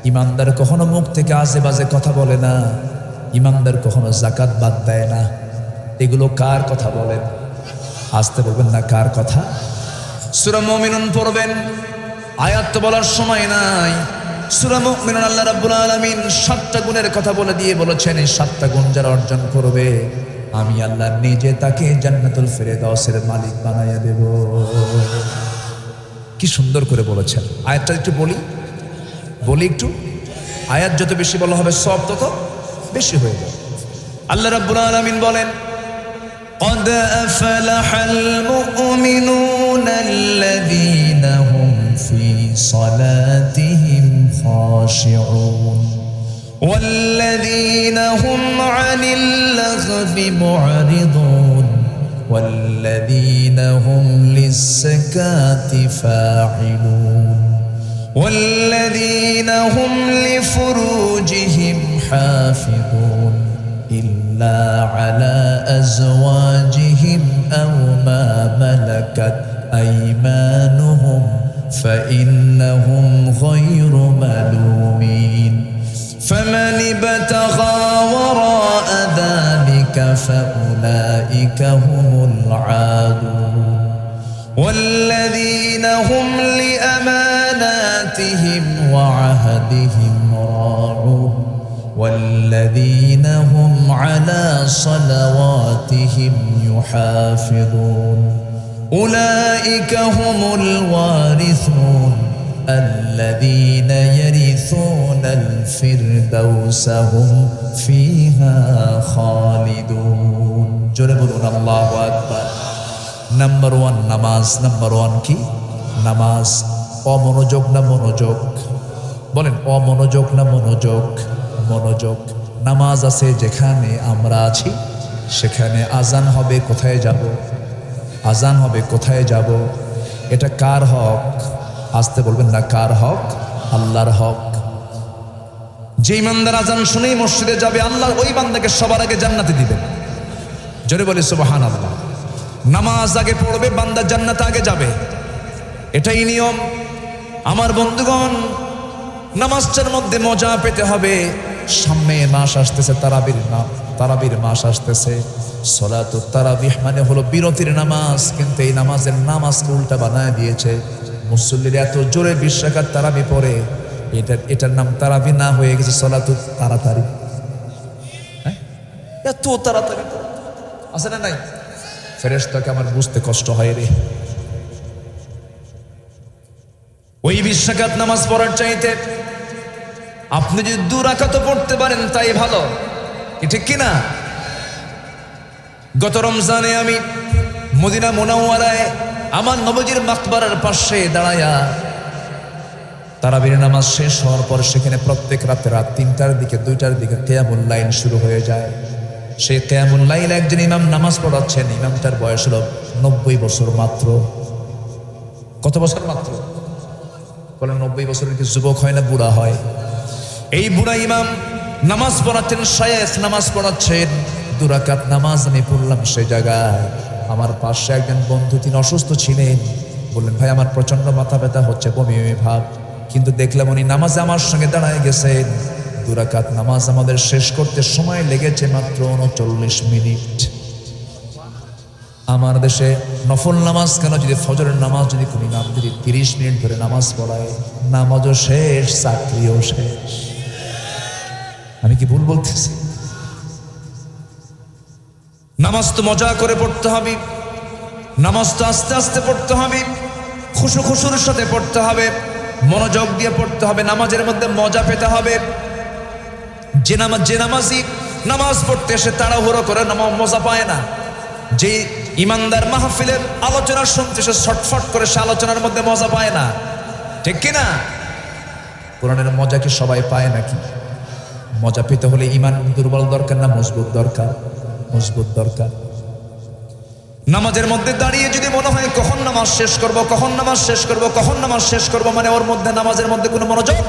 ইমানদার কখনো মুখ থেকে আজে বাজে কথা বলে না, ইমানদার কখনো যাকাত বাদ দেয় না। এগুলো কার কথা বলেন? আসতে বলবেন না কার কথা? সূরা মুমিনুন পড়বেন, আয়াত তো বলার সময় নাই। সূরা মুমিনুন আল্লাহ রাব্বুল আলামিন 7টা গুণের কথা বলে দিয়ে বলেছেন, এই 7টা গুণ যারা অর্জন করবে আমি আল্লাহ নিজে তাকে জান্নাতুল ফিরদাউসের মালিক বানাইয়া দেব। কি সুন্দর করে বলেছেন। আয়াতটা একটু বলি একটু। আয়াত যত বেশি বলা হবে সওয়াব তত বেশি হয়ে যাবে। আল্লাহ রাব্বুল আলামিন বলেন, قد أفلح المؤمنون الذين هم في صلاتهم خاشعون والذين هم عن اللغو معرضون والذين هم للزكاة فاعلون والذين هم لفروجهم حافظون إلا على أزواجهم أو ما ملكت أيمانهم فإنهم غير ملومين فمن ابتغى وراء ذلك فأولئك هم العادون والذين هم لأماناتهم وعهدهم راعون والذين هم على صلواتهم يحافظون أولئك هم الوارثون الذين يرثون الفردوس هم فيها خالدون جربون الله أكبر নাম্বার ওয়ান নামাজ নাম্বার ওয়ান কি নামাজ অমনোযোগ না মনোযোগ বলেন অমনোযোগ না মনোযোগ মনোযোগ নামাজ আছে যেখানে আমরা আছি সেখানে আজান হবে কোথায় যাব আজান হবে কোথায় যাব এটা কার হক আসতে বলবেন না কার হক আল্লাহর হক যে ইমানদার আজান শুনেই মসজিদে যাবে আল্লাহ ওই বান্দাকে সবার আগে জান্নাতে দিবেন জোরে বলি সুবহানাল্লাহ নামাজ আগে পড়বে বান্দা জান্নাতে আগে যাবে এটাই নিয়ম আমার বন্ধুগণ নামাজটার মধ্যে মজা পেতে হবে সামনে মাস আসতেছে তারাবির মাস আসতেছে সালাতুত তারাবিহ মানে হলো বিরতির নামাজ কিন্তু এই নামাজের নামাজকে উল্টা বানায় দিয়েছে মুসল্লিরা এত জোরে 20 রাকাত তারাবি পড়ে এটার নাম তারাবি না হয়ে গেছে সালাতুত তাড়াতাড়ি এত তাড়াতাড়ি আছে না নাই ফেরেশতাকে আমার বুঝতে কষ্ট হয় রে ওই 20 রাকাত নামাজ পড়ার চাইতে আপনি যদি 2 রাকাত পড়তে পারেন তাই ভালো কি ঠিক কিনা গত রমজানে আমি মদিনা মুনাওয়ারায় আমার নবীজির মাকবারার পাশে দাঁড়ায়া তারাবির নামাজ শেষ হওয়ার পর সেখানে প্রত্যেক রাতে রাত 3টার দিকে 2টার দিকে কিয়ামুল লাইল শুরু হয়ে যায় সেই কিয়ামুল লাইল একজন ইমাম নামাজ পড়াচ্ছেন ইমামটার বয়স হলো 90 বছর মাত্র কত বছর মাত্র বলেন 90 বছরের কি যুবক হয় না বুড়া হয় এই বুড়া ইমাম নামাজ পড়াচ্ছেন শায়েখ নামাজ পড়াচ্ছেন 2 রাকাত নামাজ আমি পড়লাম সেই জায়গায় আমার পাশে একজন বন্ধু তিনি অসুস্থ ছিলেন বললেন ভাই আমার প্রচন্ড মাথা ব্যথা হচ্ছে বমি বমি ভাব কিন্তু দেখলাম উনি নামাজে আমার সঙ্গে দাঁড়ায় গেছেন 2 রাকাত নামাজ আমাদের শেষ করতে সময় লেগেছে মাত্র 39 মিনিট আমার দেশে নফল নামাজ কেন যদি ফজরের নামাজ যদি কোনো ইমাম যদি 30 মিনিট ধরে নামাজ পড়ায় নামাজও শেষ চাকরিও শেষ আমি কি ভুল বলতেছি নামাজ তো মজা করে পড়তে হবে নামাজ তো আস্তে আস্তে পড়তে হবে খুশুর সাথে পড়তে হবে মনোযোগ দিয়ে পড়তে হবে নামাজের মধ্যে মজা পেতে হবে যে নামাজি নামাজ পড়তে এসে তাড়াহুড়ো করে মজা পায় না যে ইমানদার মাহফিলের আলোচনা শুনতে সে ছটফট করে সে আলোচনার মধ্যে মজা পায় না ঠিক কিনা কোরআনের মজা কি সবাই পায় নাকি মজা পেতে হলে ইমান দুর্বল দরকার না মজবুত দরকার মজবুত দরকার নামাজের মধ্যে দাঁড়িয়ে যদি মনে হয় কখন নামাজ শেষ করব কখন নামাজ শেষ করব কখন নামাজ শেষ করব মানে ওর মধ্যে নামাজের মধ্যে কোনো মনোযোগ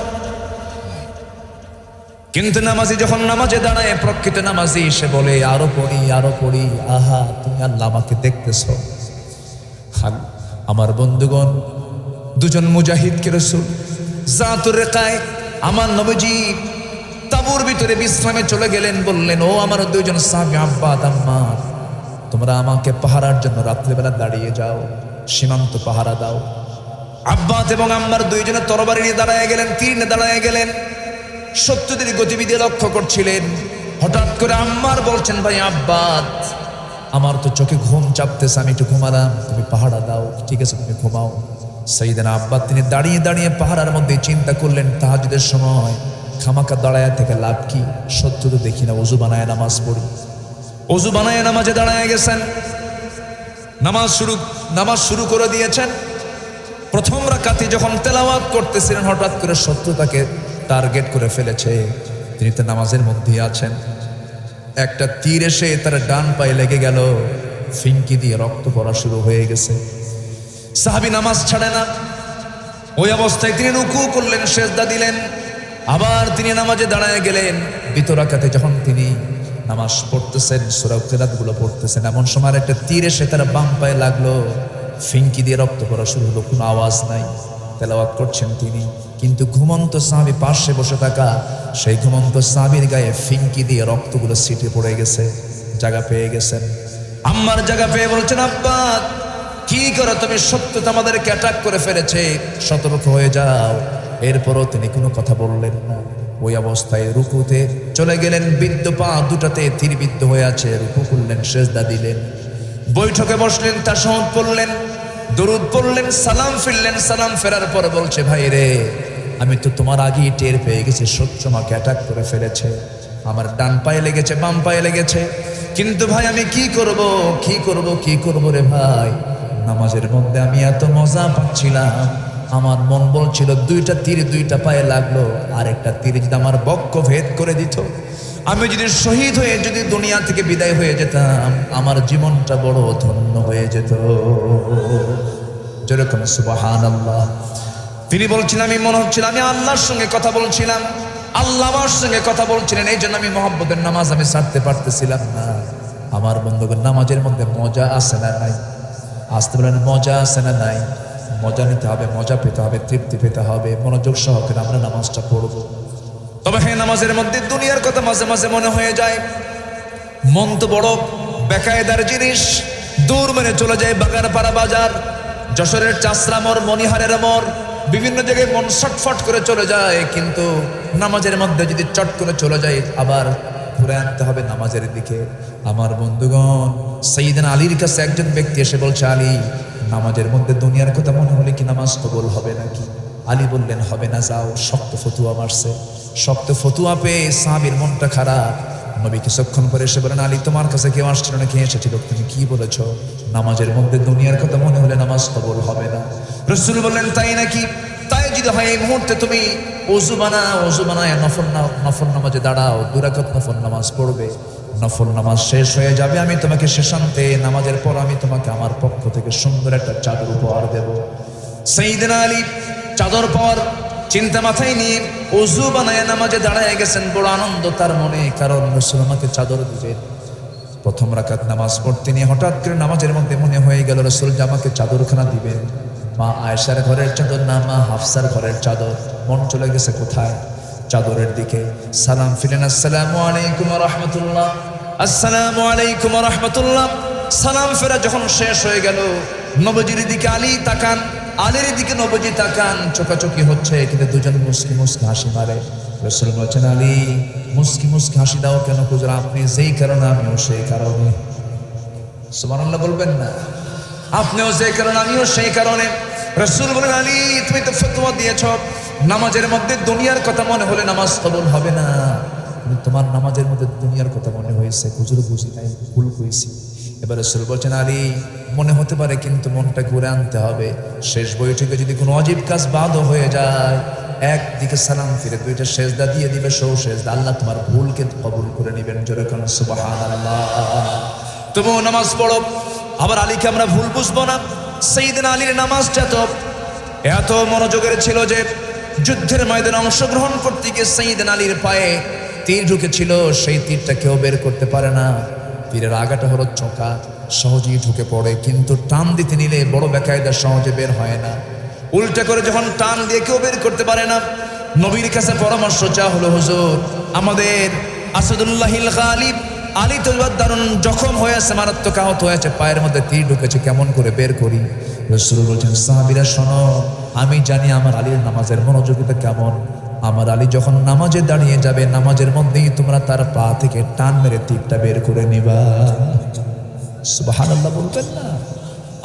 কিন্তু নামাজি যখন নামাজে দাঁড়ায় প্রকৃত নামাজি সে বলে আরো পড়ি আহা তুমি আল্লাহ আমাকে দেখতেছো আমার বন্ধুগণ দুজন মুজাহিদকে রাসূল জাতুর রিকায় আমার নবীজি তাবুর ভিতরে বিশ্রামে চলে গেলেন বললেন ও আমার দুইজন সাহাবী আব্বাদ আম্মা তোমরা আমাকে পাহারার জন্য রাত্রিবেলা দাঁড়িয়ে যাও সীমান্ত পাহারা দাও আব্বাদ এবং আম্মার দুইজনে তরবারি নিয়ে দাঁড়ায় গেলেন তীর নিয়ে দাঁড়ায় গেলেন শত্রুদের গতিবিধি লক্ষ্য করছিলেন হঠাৎ করে আম্মার বলছেন ভাই আব্বাদ আমার তো চোখে ঘুম চাপতেছে আমি একটু ঘুমালাম তুমি পাহারা দাও ঠিক আছে তুমি ঘুমাও সাইয়েদনা আব্বাদ তিনি দাঁড়িয়ে দাঁড়িয়ে পাহারার মধ্যে চিন্তা করলেন তাহাজ্জুদের সময় খামাকা দাঁড়ায় থেকে লাভ কি সত্য তো দেখি না ওযু বানায় নামাজ পড়ি ওযু বানায় নামাজে দাঁড়ায় গেছেন নামাজ শুরু করে দিয়েছেন প্রথম রাকাতে যখন তেলাওয়াত করতেছিলেন হঠাৎ করে শত্রু তাকে টার্গেট করে ফেলেছে তিনি তো নামাজের মধ্যেই আছেন একটা তীর এসে তার ডান পায়ে লেগে গেল ফিনকি দিয়ে রক্ত পড়া শুরু হয়ে গেছে সাহাবী নামাজ ছাড়ে না ওই অবস্থায় তিনি রুকু করলেন, সেজদা দিলেন, আবার তিনি নামাজে দাঁড়ায় গেলেন। দ্বিতীয় রাকাতে যখন তিনি নামাজ পড়তেছেন, সূরা কিরাত গুলো পড়তেছেন, এমন সময় একটা তীর এসে তার বাম পায়ে লাগলো, ফিঙ্কি দিয়ে রক্ত পড়া শুরু হলো। কোনো আওয়াজ নাই, তেলাওয়াত করছেন তিনি, কিন্তু ঘুমন্ত সাহাবী পাশে বসে থাকা সেই ঘুমন্ত সাহাবীর গায়ে ফিঙ্কি দিয়ে রক্তগুলো ছিটে পড়ে গেছে, জায়গা পেয়ে গেছেন। আম্মার জায়গা পেয়ে বলছেন, আব্বা কি করো তুমি, সত্য তো আমাদেরকে অ্যাটাক করে ফেলেছে, সতর্ক হয়ে যাও। এরপরও তিনি কোনো কথা বললেন না। ওই অবস্থায় রুকুতে চলে গেলেন, বিদ্ধ পা দুটাতে তীরবিদ্ধ হয়ে আছে, রুকু করলেন, সেজদা দিলেন, বৈঠকে বসলেন, তাশাহুদ পড়লেন, দরুদ পড়লেন, সালাম ফিরলেন। সালাম ফেরার পর বলছে, ভাই রে, আমি তো তোমার আগেই টের পেয়ে গেছি শত্রু আমাকে অ্যাটাক করে ফেলেছে, আমার ডান পায়ে লেগেছে, বাম পায়ে লেগেছে, কিন্তু ভাই আমি কি করব, কি করব, কি করব রে ভাই। নামাজের মধ্যে আমি এত মজা পাচ্ছিলাম, আমার মন বলছিল দুইটা তীর দুইটা পায়ে লাগলো, আর একটা তীর যদি আমার বক্ষ ভেদ করে দিত, আমি যদি শহীদ হয়ে যদি দুনিয়া থেকে বিদায় হয়ে যেতাম, আমার জীবনটা বড় ধন্য হয়ে যেত। যেরকম সুবহানাল্লাহ। তিনি বলছিলেন, আমি মনে হচ্ছিল আমি আল্লাহর সঙ্গে কথা বলছিলাম, আল্লাহ আমার সঙ্গে কথা বলছিলেন, এই জন্য আমি মহব্বতের নামাজ আমি ছাড়তে পারতেছিলাম না। আমার বন্ধুগণ, নামাজের মধ্যে মজা আছে না নাই? আসতে বলেন, মজা আছে না নাই? মজা নিতে হবে, মজা পেতে হবে, তৃপ্তি পেতে হবে, মনোযোগ সহকারে আমরা নামাজটা পড়ব। তবে হ্যাঁ, নামাজের মধ্যে দুনিয়ার কথা মাঝে মাঝে মনে হয়ে যায়। মন তো বড় বেকায়দার জিনিস, দূর মেরে চলে যায় বাগানপাড়া বাজার, যশোরের চাষরা মোড়, মনিহারের মোড়, বিভিন্ন জায়গায় মন ছটফট করে চলে যায়। কিন্তু নামাজের মধ্যে যদি চট করে চলে যায়, আবার ঘুরে আনতে হবে নামাজের দিকে। আমার বন্ধুগণ, সাইয়েদনা আলীর কাছে একজন ব্যক্তি এসে বলছে, আলী, নামাজের মধ্যে দুনিয়ার কথা মনে হলে কি নামাজ কবুল হবে নাকি? আলী বললেন, হবে না, যাও। শক্ত ফতুয়া মারছে। শক্ত ফতুয়া পেয়ে সাহাবীর মনটা খারাপ। নবী কিছুক্ষণ পরে এসে বলেন, আলী, তোমার কাছে কেউ আসছিল না, কে এসেছিল? তুমি কি বলেছ? নামাজের মধ্যে দুনিয়ার কথা মনে হলে নামাজ কবুল হবে না। রাসূল বললেন, তাই নাকি? তাই যদি হয় এই মুহূর্তে তুমি ওযু বানাও, ওযু বানায় নফল নামাজে দাঁড়াও, 2 রাকাত নফল নামাজ পড়বে। নফল নামাজ শেষ হয়ে যাবে, আমি তোমাকে শেষান্তে নামাজের পর আমি তোমাকে আমার পক্ষ থেকে সুন্দর একটা চাদর উপহার দেব। সাইয়েদনা আলী চাদর পাওয়ার চিন্তা মাথায় নিয়ে ওযু বানায় নামাজে দাঁড়ায় গেছেন। বড় আনন্দ তার মনে, কারণ রাসূল আমাকে চাদর দিবেন। প্রথম রাকাত নামাজ পড়তে নিয়ে হঠাৎ করে নামাজের মধ্যে মনে হয়ে গেল রাসূল যে আমাকে চাদরখানা দিবেন। মা আয়েশার ঘরের চাদর না, মা হাফসার ঘরের চাদর। মন চলে গেছে কোথায়? চাদরের দিকে। সালাম ফিরেন, আসসালামু আলাইকুম ওয়া রাহমাতুল্লাহ, আসসালামু আলাইকুম ওয়া রাহমাতুল্লাহ। সালাম ফেরা যখন শেষ হয়ে গেল, নবীজির দিকে আলী তাকান, আলীর দিকে নবীজি তাকান, চোখাচোখি হচ্ছে, কিন্তু দুজন মুস্কি মুস্কি হাসি মারে। রাসূল বলছেন, আলী, মুস্কি মুস্কি হাসি দাও কেন? হুজুর, আপনি যেই কারণে আমিও সেই কারণে। সুবহানাল্লাহ বলবেন না? আপনিও সেই কারণে আমিও সেই কারণে। রাসূল বলেন, আলী, তুমি তো ফতোয়া দিয়েছ নামাজের মধ্যে দুনিয়ার কথা মনে হলে নামাজ কবুল হবে না। তোমার নামাজের মধ্যে দুনিয়ার কথা মনে হয়েছে। হুজুর, বুঝি নাই, ভুল করেছি। এবার রাসূল বলছেন, আলী, মনে হতে পারে, কিন্তু মনটা ঘুরে আনতে হবে। শেষ বৈঠকে যদি কোনো অজীব কাজ বাদও হয়ে যায়, একদিকে সালাম ফিরে 2টা সেজদা দিয়ে দিবে, সৌ সেজদা, আল্লাহ তোমার ভুলকে কবুল করে নেবেন। জোরে কোন সুবহানাল্লাহ। তবুও নামাজ পড়ো। আবার আলীকে আমরা ভুল বুঝবো না। সাইয়েদনা আলীর নামাজটা তো এত মনোযোগের ছিল যে যুদ্ধের ময়দানে অংশগ্রহণ করতে গিয়ে সাইয়েদনা আলীর পায়ে তীর ঢুকেছিল, সেই তীরটা কেউ বের করতে পারে না। তীরের আগাটা হলো চোকা, সহজেই ঢুকে পড়ে, কিন্তু টান দিতে নিলে বড় বেকায়দা, সহজে বের হয় না। উল্টা করে যখন টান দিয়ে কেউ বের করতে পারে না, নবীর কাছে পরামর্শ চাওয়া হলো, হুজুর, আমাদের আসাদুল্লাহিল গালিব আলী তো দারুণ জখম হয়েছে, মারাত্মক আহত হয়েছে, পায়ের মধ্যে তীর ঢুকেছে, কেমন করে বের করি? রাসূল বলছেন, সাহাবীরা শোনো, আমি জানি আমার আলীর নামাজের মনোযোগিতা কেমন। আমার আলী যখন নামাজে দাঁড়িয়ে যাবে, নামাজের মধ্যেই তোমরা তার পা থেকে টান মেরে তীরটা বের করে নিবা। সুবহানাল্লাহ বলবেন না?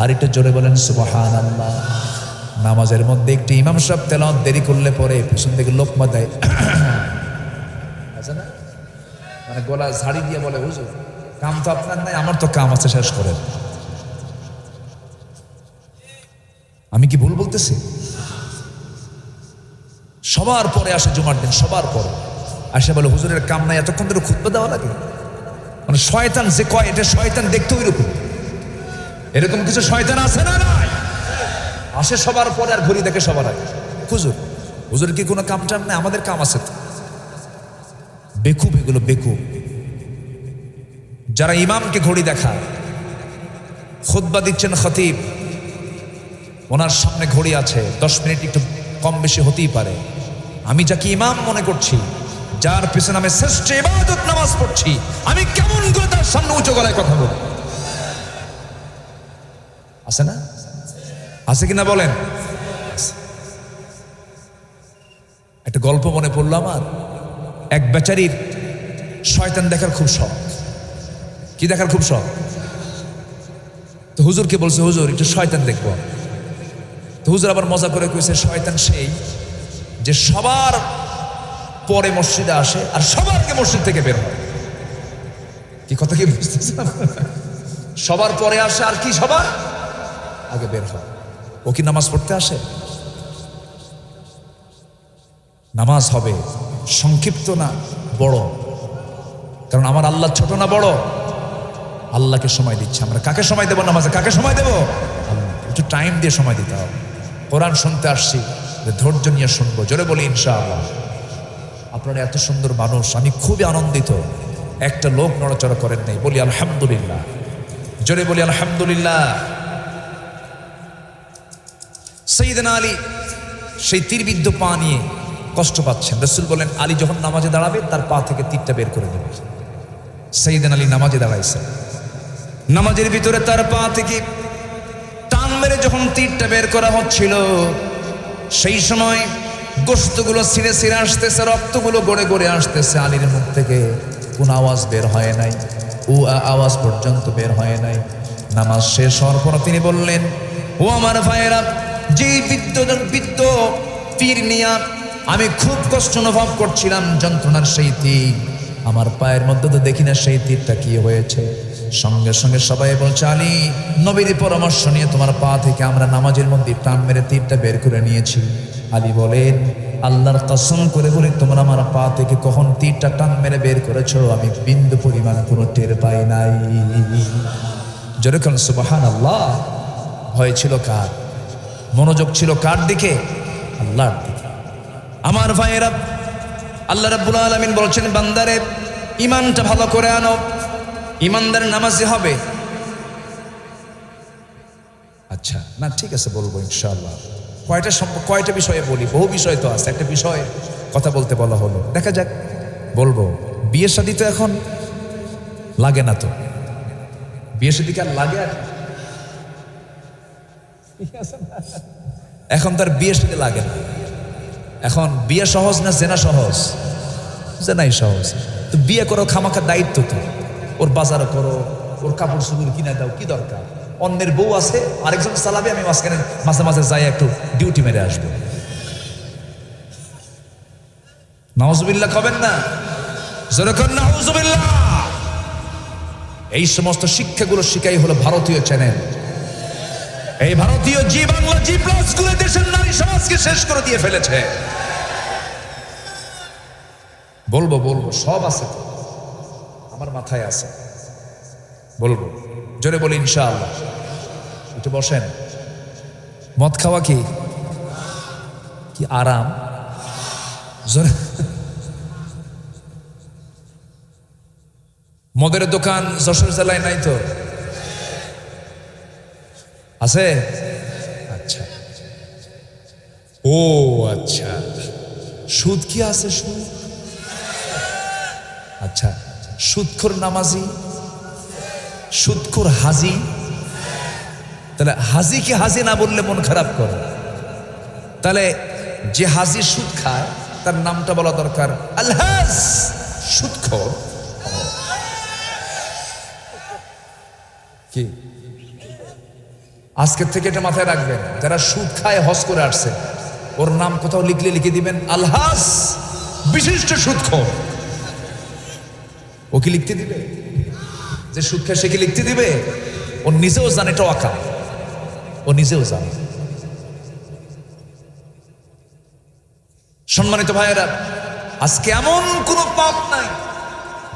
আর একটু জোরে বলেন সুবহানাল্লাহ। নামাজের মধ্যে একটি ইমাম সাহেব তেলাওয়াত দেরি করলে পরে পিছন থেকে লোকমা দেয়, আছে না, মানে গলা ঝাড়ি দিয়ে বলে, হুজুর, কাম তো আপনার নাই, আমার তো কাম আছে, শেষ করেন। আমি কি ভুল বলতেছি? সবার পরে আসে জুমার দিন, সবার পরে আসে বলে, হুজুরের কাম নাই, এতক্ষণ ধরে খুতবা দেওয়া লাগে। মানে শয়তান যে কয়, এটা শয়তান দেখতে ওইরকম। এরকম কিছু শয়তান আছে না নাই? আসে সবার পরে আর ঘড়ি দেখে সবার আগে। হুজুর, হুজুর কি কোনো কাম টাম নেই? আমাদের কাম আছে তো। বেকুব এগুলো, বেকুব। যারা ইমামকে ঘড়ি দেখায়, খুতবা দিচ্ছেন খতিব, ওনার সামনে ঘড়ি আছে, 10 মিনিট একটু কম বেশি হতেই পারে। আমি যাকে ইমাম মনে করছি, যার পিছনে আমি শ্রেষ্ঠ ইবাদত নামাজ পড়ছি, আমি কেমন করে তার সামনে উঁচু গলায় কথা বলবো? আছে না? আছে কিনা বলেন? একটা গল্প মনে পড়লো আমার। এক বেচারির শয়তান দেখার খুব শখ। কি দেখার খুব শখ? তো হুজুরকে বলছে, হুজুর একটু শয়তান দেখবো। তো হুজুর আবার মজা করে কইছে, শয়তান সেই যে সবার পরে মসজিদে আসে আর সবার আগে মসজিদ থেকে বের হয়। কি কথা কি বুঝতেছেন? সবার পরে আসে আর কি সবার আগে বের হয়। ও কি নামাজ পড়তে আসে? নামাজ হবে সংক্ষিপ্ত না বড়, কারণ আমার আল্লাহ ছোট না বড়? আল্লাহকে সময় দিচ্ছে। আমরা কাকে সময় দেবো? নামাজে কাকে সময় দেবো? একটু টাইম দিয়ে সময় দিতে হবে। কোরআন শুনতে আসছি, ধৈর্য নিয়ে শুনবো। জোরে বলি ইনশাআল্লাহ। আপনারা এত সুন্দর মানুষ, আমি খুবই আনন্দিত। একটা লোক নড়াচড়া করেন নাই, বলি আলহামদুলিল্লাহ। জোরে বলি আলহামদুলিল্লাহ। সাইয়েদনা আলী সেই তীরবিদ্ধ পা নিয়ে কষ্ট পাচ্ছেন। রাসূল বলেন, আলী যখন নামাজে দাঁড়াবে তার পা থেকে তীরটা বের করে দেবে। সাইয়েদনা আলী নামাজে দাঁড়াইছে, নামাজের ভিতরে তার পা থেকে টান মেরে যখন তীরটা বের করা হচ্ছিল, সেই সময় গোশতগুলো ছিঁড়ে ছিঁড়ে আসতেছে, রক্তগুলো গড়ে গড়ে আসতেছে। আলীর মুখ থেকে কোন আওয়াজ বের হয় নাই, আওয়াজ পর্যন্ত বের হয় নাই। নামাজ শেষ হওয়ার পর তিনি বললেন, ও আমার ভাইয়েরা, যে বৃদ্ধ তীর নিয়া আমি খুব কষ্ট অনুভব করছিলাম, যন্ত্রণার সেই তীর আমার পায়ের মধ্যে তো দেখি না সেই তীরটা কি হয়েছে। সঙ্গে সঙ্গে সবাই বলছে, আলী, নবীর পরামর্শ নিয়ে তোমার পা থেকে আমরা নামাজের মধ্যে টান মেরে তীরটা বের করে নিয়েছি। আলী বলেন, আল্লাহর কসম করে বলি, তোমরা আমার পা থেকে কখন তীরটা টান মেরে বের করেছো আমি বিন্দু পরিমাণ কোনো টের পাই নাই। যেরকম সুবহানাল্লাহ। ভয় ছিল কার? মনোযোগ ছিল কার দিকে? আল্লাহর দিকে। আমার ভাইয়েরা, আল্লাহ রাব্বুল আলামিন বলছেন, বান্দারে ঈমানটা ভালো করে আনো, ঈমানদার নামাজি হবে। আচ্ছা, না ঠিক আছে, বলবো ইনশাআল্লাহ। কয়টা বিষয়ে বলি? বহু বিষয় তো আছে, একটা বিষয়ে কথা বলতে বলা হলো, দেখা যাক। বলবো, বিয়ে শাদী তো এখন লাগে না। তো বিয়ে শাদী কি আর লাগে? এখন তার বিয়ে শাদী লাগে না। এখন বিয়ে সহজ না জেনা সহজ? জেনাই সহজ। তো বিয়ে করো, খামাখা দায়িত্ব তো। ওর বাজার করো, ওর কাপড় চোপড় কিনে দাও, কি দরকার? অন্যের বউ আছে, আরেকজন চালাবে, আমি মাঝখানে মাঝে মাঝে যাই একটু ডিউটি মেরে আসবো। নাউজুবিল্লাহ কবেন না? যেরকম নাউজুবিল্লাহ। এই সমস্ত শিক্ষাগুলো শিখাই হলো ভারতীয় চ্যানেল। এই ভারতীয় জি বাংলা, জি প্লাস গুলো দেশের নারী সমাজকে শেষ করে দিয়ে ফেলেছে। বলবো সব আছে, আমার মাথায় আছে, বলবো। জোরে বলি ইনশাআল্লাহ। একটু বসেন। মদ খাওয়া কি আরাম? জোরে। মদের দোকান যশোর জেলায় নাই তো? আছে? আচ্ছা, ও আচ্ছা। সুদ কি আছে? সুদ? আচ্ছা, সুদখোর নামাজি, সুদখোর হাজি। তাহলে হাজিকে হাজি না বললে মন খারাপ করে। তাহলে যে হাজি সুদ খায় তার নামটা বলা দরকার, আলহাজ, সুদখোর। কি আজকের থেকে এটা মাথায় রাখবেন, যারা সুদ খায় হজ করে আসছে, ওর নাম কোথাও লিখলে লিখে দিবেন আলহাজ, বিশিষ্ট সুদখোর। ও কি লিখতে দিবে? যে সুদ খায় সে কি লিখতে দিবে? ও নিজেও জানে এটা ওয়াকা, ও নিজেও জানে। সম্মানিত ভাইয়েরা, আজকে এমন কোন পাপ নাই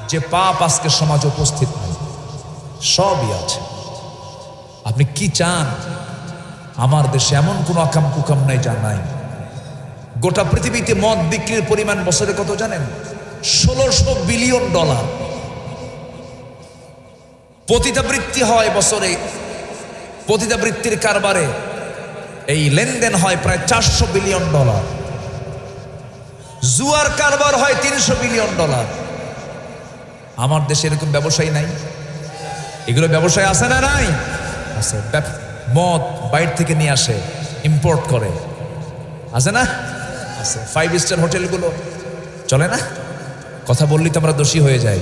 যে পাপ আজকে সমাজে উপস্থিত নাই, সবই আছে। আপনি কি চান? আমার দেশে এমন কোনো আকাম কুকাম নাই যা নাই। গোটা পৃথিবীতে মদ বিক্রির পরিমাণ বছরে কত জানেন? 1600 বিলিয়ন ডলার। পতিতাবৃত্তি হয় বছরে, পতিতাবৃত্তির কারবারে এই লেনদেন হয় প্রায় 400 বিলিয়ন ডলার। জুয়ার কারবার হয় 300 বিলিয়ন ডলার। আমার দেশে এরকম ব্যবসায়ী নাই? এগুলো ব্যবসায় আছে না নাই? আছে। মদ বাইরে থেকে নিয়ে আসে, ইম্পোর্ট করে, আছে না? আছে। 5 স্টার হোটেলগুলো চলে না? কথা বললেই তো আমরা দোষী হয়ে যাই।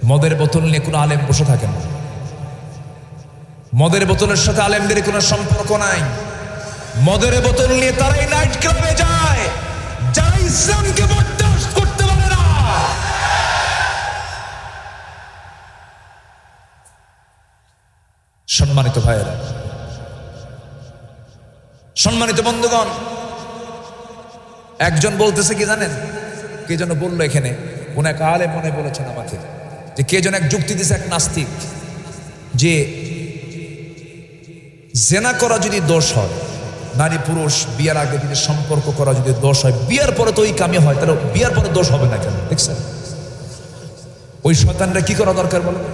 মদের বোতল নিয়ে কোনো আলেম বসে থাকে না। মদের বোতলের সাথে আলেমদের কোনো সম্পর্ক নাই। মদের বোতল নিয়ে তারাই নাইট ক্লাবে যায় যারা ইসলামকে বরদাস্ত করতে পারে না। সম্মানিত ভাইয়েরা, সম্মানিত বন্ধুগণ, একজন বলতেছে কি জানেন? কে যেন বললো এখানে, কোন এক আলেম মনে বলেছেন আমাকে, যে কে যেন এক যুক্তি দিছে এক নাস্তিক, যে জেনা করা যদি দোষ হয়, নারী পুরুষ বিয়ার আগে যদি সম্পর্ক করা যদি দোষ হয়, বিয়ার পরে তো ওই কামে হয়, তাহলে বিয়ার পরে দোষ হবে না কেন? দেখছেন ওই শয়তানরা কি করা দরকার বলেন?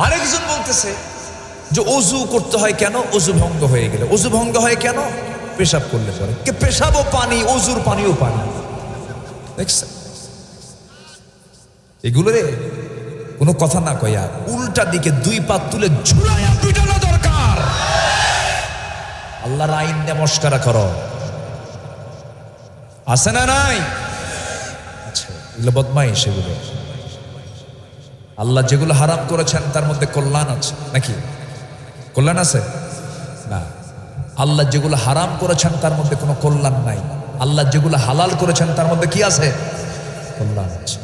আরেকজন বলতেছে যে অজু করতে হয় কেন? অজু ভঙ্গ হয়ে গেলে। অজু ভঙ্গ হয় কেন? পেশাব করলে পরে। কে পেশাবও পানি, অজুর পানিও পানি। দেখছেন এগুলো রে কোনো কথা না কইয়া উল্টা দিকে 2 পা তুলে ঝুলাইয়া পিটানো দরকার। আল্লাহর আইন নিয়ে মস্করা করো, আছে না নাই? আচ্ছা, এগুলো বদমাইশ। সেগুলো আল্লাহ যেগুলো হারাম করেছেন তার মধ্যে কল্যাণ আছে নাকি? কল্যাণ আছে না? আল্লাহ যেগুলো হারাম করেছেন তার মধ্যে কোনো কল্যাণ নাই। আল্লাহ যেগুলো হালাল করেছেন তার মধ্যে কি আছে? কল্যাণ আছে।